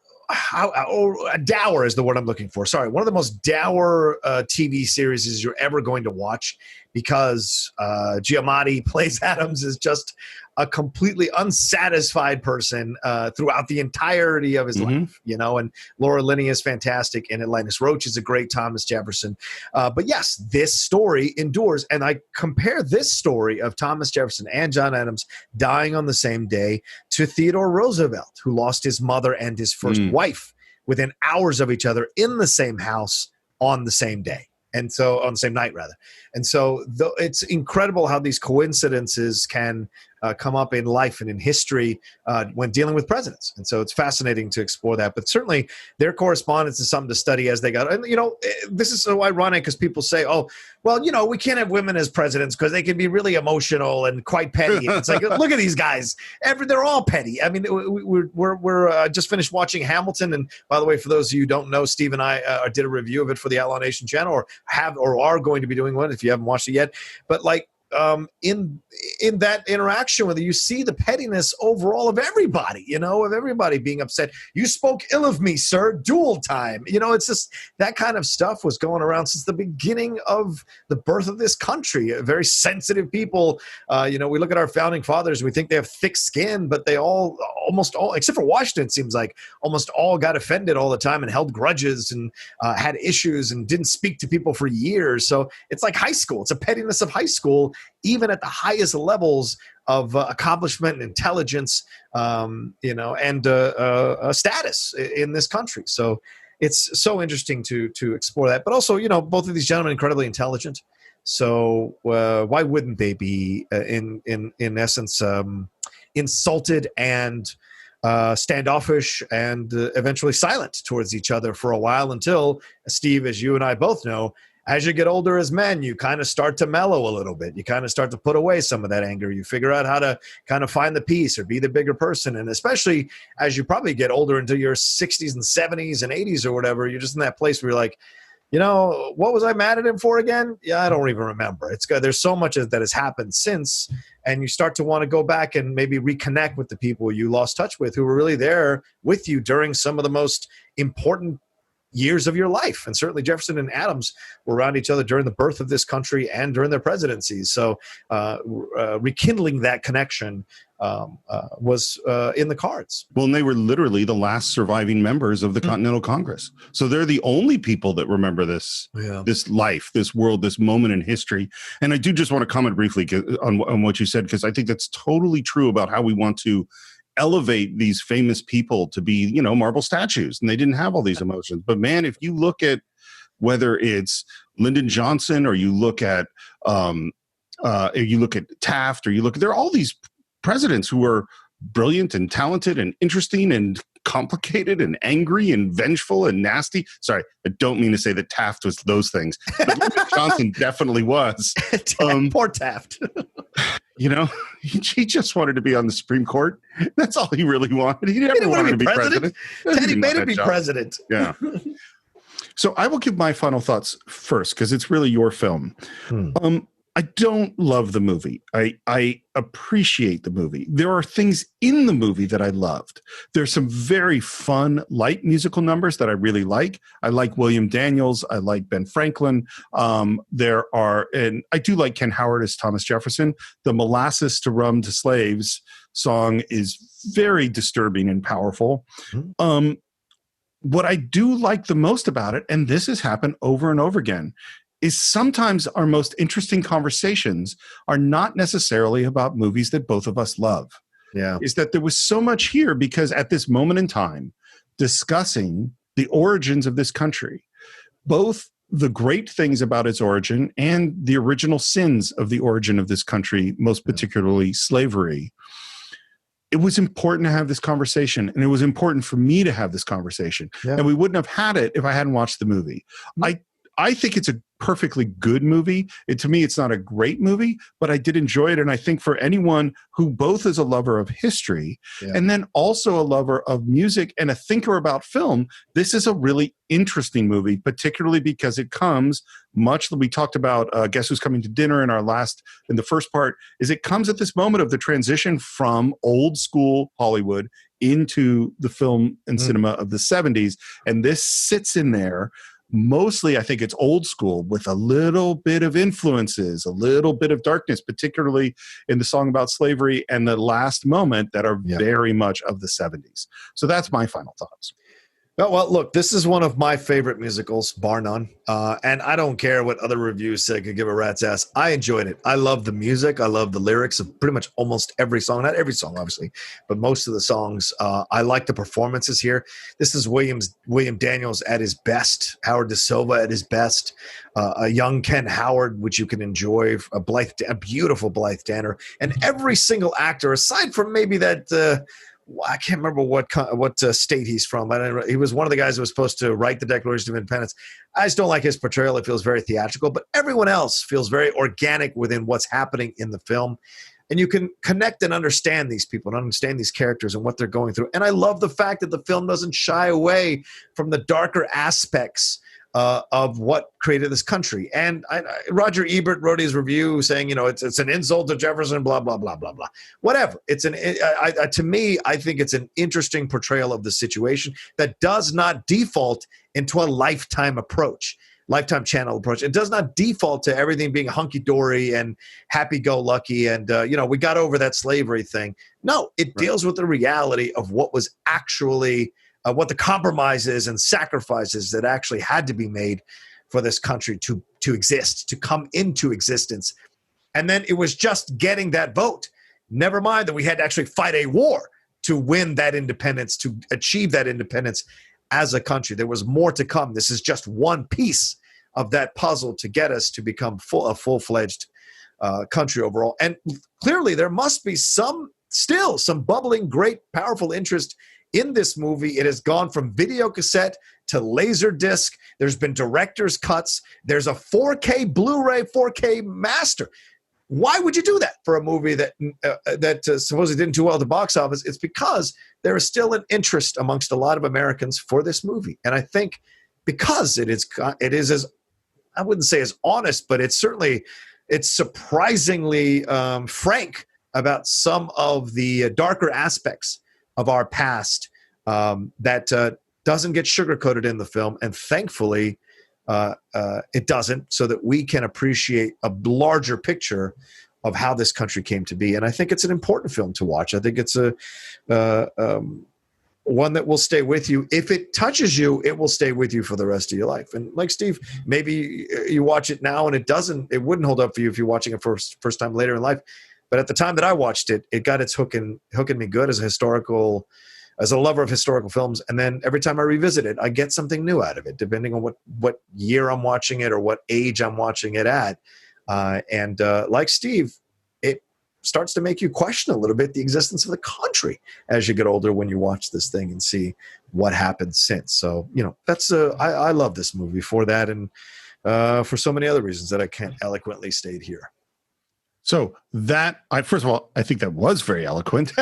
Dour is the word I'm looking for. Sorry, one of the most dour TV series you're ever going to watch, because Giamatti plays Adams as just a completely unsatisfied person throughout the entirety of his life, and Laura Linney is fantastic, and Linus Roach is a great Thomas Jefferson. But yes, this story endures, and I compare this story of Thomas Jefferson and John Adams dying on the same day to Theodore Roosevelt, who lost his mother and his first wife within hours of each other in the same house on the same day. And so on the same night, rather. And so it's incredible how these coincidences can come up in life and in history when dealing with presidents. And so it's fascinating to explore that. But certainly their correspondence is something to study as they go. And, this is so ironic because people say, oh, well, we can't have women as presidents because they can be really emotional and quite petty. And it's like, look at these guys. They're all petty. I mean, we're just finished watching Hamilton. And by the way, for those of you who don't know, Steve and I did a review of it for the Outlaw Nation channel, or are going to be doing one if you haven't watched it yet. But in that interaction with you see the pettiness overall of everybody, of everybody being upset. You spoke ill of me, sir. Duel time. It's just that kind of stuff was going around since the beginning of the birth of this country. Very sensitive people. We look at our founding fathers, we think they have thick skin, but they almost all, except for Washington, it seems like almost all got offended all the time and held grudges and had issues and didn't speak to people for years. So it's like high school. It's a pettiness of high school, even at the highest levels of accomplishment and intelligence, and status in this country. So it's so interesting to explore that. But also, both of these gentlemen incredibly intelligent. So why wouldn't they be in essence insulted and standoffish and eventually silent towards each other for a while until, Steve, as you and I both know, as you get older as men, you kind of start to mellow a little bit. You kind of start to put away some of that anger. You figure out how to kind of find the peace or be the bigger person. And especially as you probably get older into your 60s and 70s and 80s or whatever, you're just in that place where you're like, what was I mad at him for again? Yeah, I don't even remember. It's good. There's so much that has happened since, and you start to want to go back and maybe reconnect with the people you lost touch with who were really there with you during some of the most important years of your life. And certainly Jefferson and Adams were around each other during the birth of this country and during their presidencies. So rekindling that connection was in the cards. Well, and they were literally the last surviving members of the Continental Congress. So they're the only people that remember this, this life, this world, this moment in history. And I do just want to comment briefly on what you said, because I think that's totally true about how we want to elevate these famous people to be, marble statues, and they didn't have all these emotions. But man, if you look at whether it's Lyndon Johnson or you look at Taft, or there are all these presidents who are brilliant and talented and interesting and complicated and angry and vengeful and nasty. Sorry, I don't mean to say that Taft was those things, but Lyndon Johnson definitely was. Poor Taft. He just wanted to be on the Supreme Court. That's all he really wanted. He never wanted to be president. Teddy made him be president. Yeah. So I will give my final thoughts first, because it's really your film. I don't love the movie. I appreciate the movie. There are things in the movie that I loved. There's some very fun, light musical numbers that I really like. I like William Daniels. I like Ben Franklin. And I do like Ken Howard as Thomas Jefferson. The Molasses to Rum to Slaves song is very disturbing and powerful. What I do like the most about it, and this has happened over and over again, is sometimes our most interesting conversations are not necessarily about movies that both of us love. Yeah. Is that there was so much here because at this moment in time, discussing the origins of this country, both the great things about its origin and the original sins of the origin of this country, most particularly slavery, it was important to have this conversation, and it was important for me to have this conversation. Yeah. And we wouldn't have had it if I hadn't watched the movie. I think it's a perfectly good movie. To me, it's not a great movie, but I did enjoy it. And I think for anyone who both is a lover of history and then also a lover of music and a thinker about film, this is a really interesting movie, particularly because it comes much, we talked about Guess Who's Coming to Dinner in the first part, is it comes at this moment of the transition from old school Hollywood into the film and cinema of the 70s. And this sits in there. Mostly, I think it's old school with a little bit of influences, a little bit of darkness, particularly in the song about slavery and the last moment that are very much of the 70s. So that's my final thoughts. Well, look, this is one of my favorite musicals, bar none. And I don't care what other reviews say, could give a rat's ass. I enjoyed it. I love the music. I love the lyrics of pretty much almost every song. Not every song, obviously, but most of the songs. I like the performances here. This is William Daniels at his best, Howard Da Silva at his best, a young Ken Howard, which you can enjoy, a beautiful Blythe Danner. And every single actor, aside from maybe that I can't remember what state he's from. He was one of the guys who was supposed to write the Declaration of Independence. I just don't like his portrayal. It feels very theatrical, but everyone else feels very organic within what's happening in the film. And you can connect and understand these people and understand these characters and what they're going through. And I love the fact that the film doesn't shy away from the darker aspects of what created this country. And Roger Ebert wrote his review saying, it's an insult to Jefferson, blah, blah, blah, blah, blah. Whatever. To me, I think it's an interesting portrayal of the situation that does not default into a Lifetime Channel approach. It does not default to everything being hunky-dory and happy-go-lucky and, we got over that slavery thing. No, it deals with the reality of what was actually what the compromises and sacrifices that actually had to be made for this country to exist, to come into existence. And then it was just getting that vote. Never mind that we had to actually fight a war to win that independence, to achieve that independence. as a country. There was more to come. This is just one piece of that puzzle to get us to become a full-fledged country overall. And clearly there must be some bubbling, great, powerful interest in this movie. It has gone from video cassette to laser disc. There's been director's cuts. There's a 4K Blu-ray, 4K master. Why would you do that for a movie that supposedly didn't do well at the box office? It's because there is still an interest amongst a lot of Americans for this movie. And I think because it is as, I wouldn't say as honest, but it's surprisingly frank about some of the darker aspects of our past that doesn't get sugarcoated in the film. And thankfully, it doesn't, so that we can appreciate a larger picture of how this country came to be. And I think it's an important film to watch. I think it's one that will stay with you. If it touches you, it will stay with you for the rest of your life. And like Steve, maybe you watch it now and it wouldn't hold up for you if you're watching it first time later in life. But at the time that I watched it, it got its hooking me good as a lover of historical films. And then every time I revisit it, I get something new out of it, depending on what year I'm watching it or what age I'm watching it at. And like Steve, it starts to make you question a little bit the existence of the country as you get older when you watch this thing and see what happened since. So, that's I love this movie for that, and for so many other reasons that I can't eloquently state here. So first of all, I think that was very eloquent.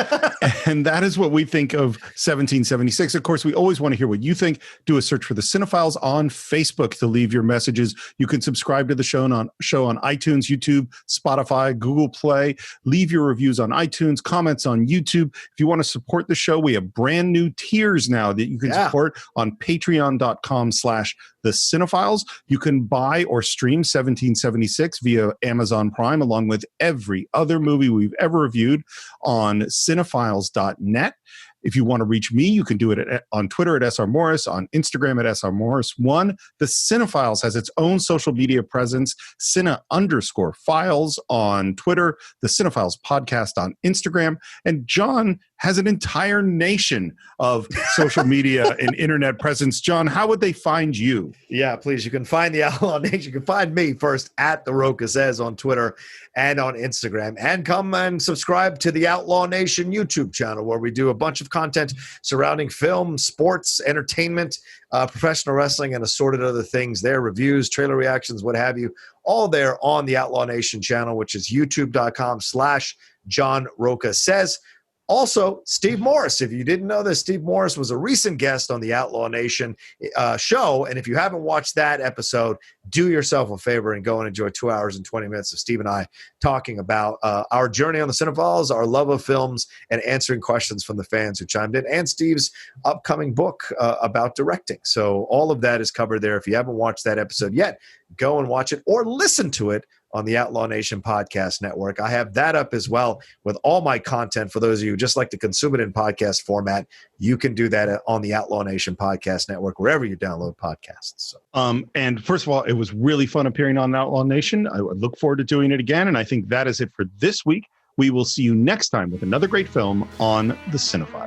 And that is what we think of 1776. Of course, we always want to hear what you think. Do a search for the Cine-Files on Facebook to leave your messages. You can subscribe to the show on iTunes, YouTube, Spotify, Google Play. Leave your reviews on iTunes, comments on YouTube. If you want to support the show, we have brand new tiers now that you can support on patreon.com/The Cine-Files. You can buy or stream 1776 via Amazon Prime, along with every other movie we've ever reviewed on cinephiles.net. If you want to reach me, you can do it on Twitter at SR Morris, on Instagram at SR Morris1. The Cine-Files has its own social media presence, Cine_Files on Twitter, the Cine-Files podcast on Instagram, and John has an entire nation of social media and internet presence. John, how would they find you? Yeah, please. You can find the Outlaw Nation. You can find me first at The Roca Says on Twitter and on Instagram. And come and subscribe to the Outlaw Nation YouTube channel, where we do a bunch of content surrounding film, sports, entertainment, professional wrestling, and assorted other things there. Reviews, trailer reactions, what have you. All there on the Outlaw Nation channel, which is youtube.com/John Roca Says. Also, Steve Morris. If you didn't know this, Steve Morris was a recent guest on the Outlaw Nation show. And if you haven't watched that episode, do yourself a favor and go and enjoy 2 hours and 20 minutes of Steve and I talking about our journey on the Cine-Files, our love of films, and answering questions from the fans who chimed in, and Steve's upcoming book about directing. So all of that is covered there. If you haven't watched that episode yet, go and watch it or listen to it on the Outlaw Nation Podcast Network. I have that up as well with all my content. For those of you who just like to consume it in podcast format, you can do that on the Outlaw Nation Podcast Network, wherever you download podcasts. So. And first of all, it was really fun appearing on Outlaw Nation. I would look forward to doing it again. And I think that is it for this week. We will see you next time with another great film on the Cine-Files.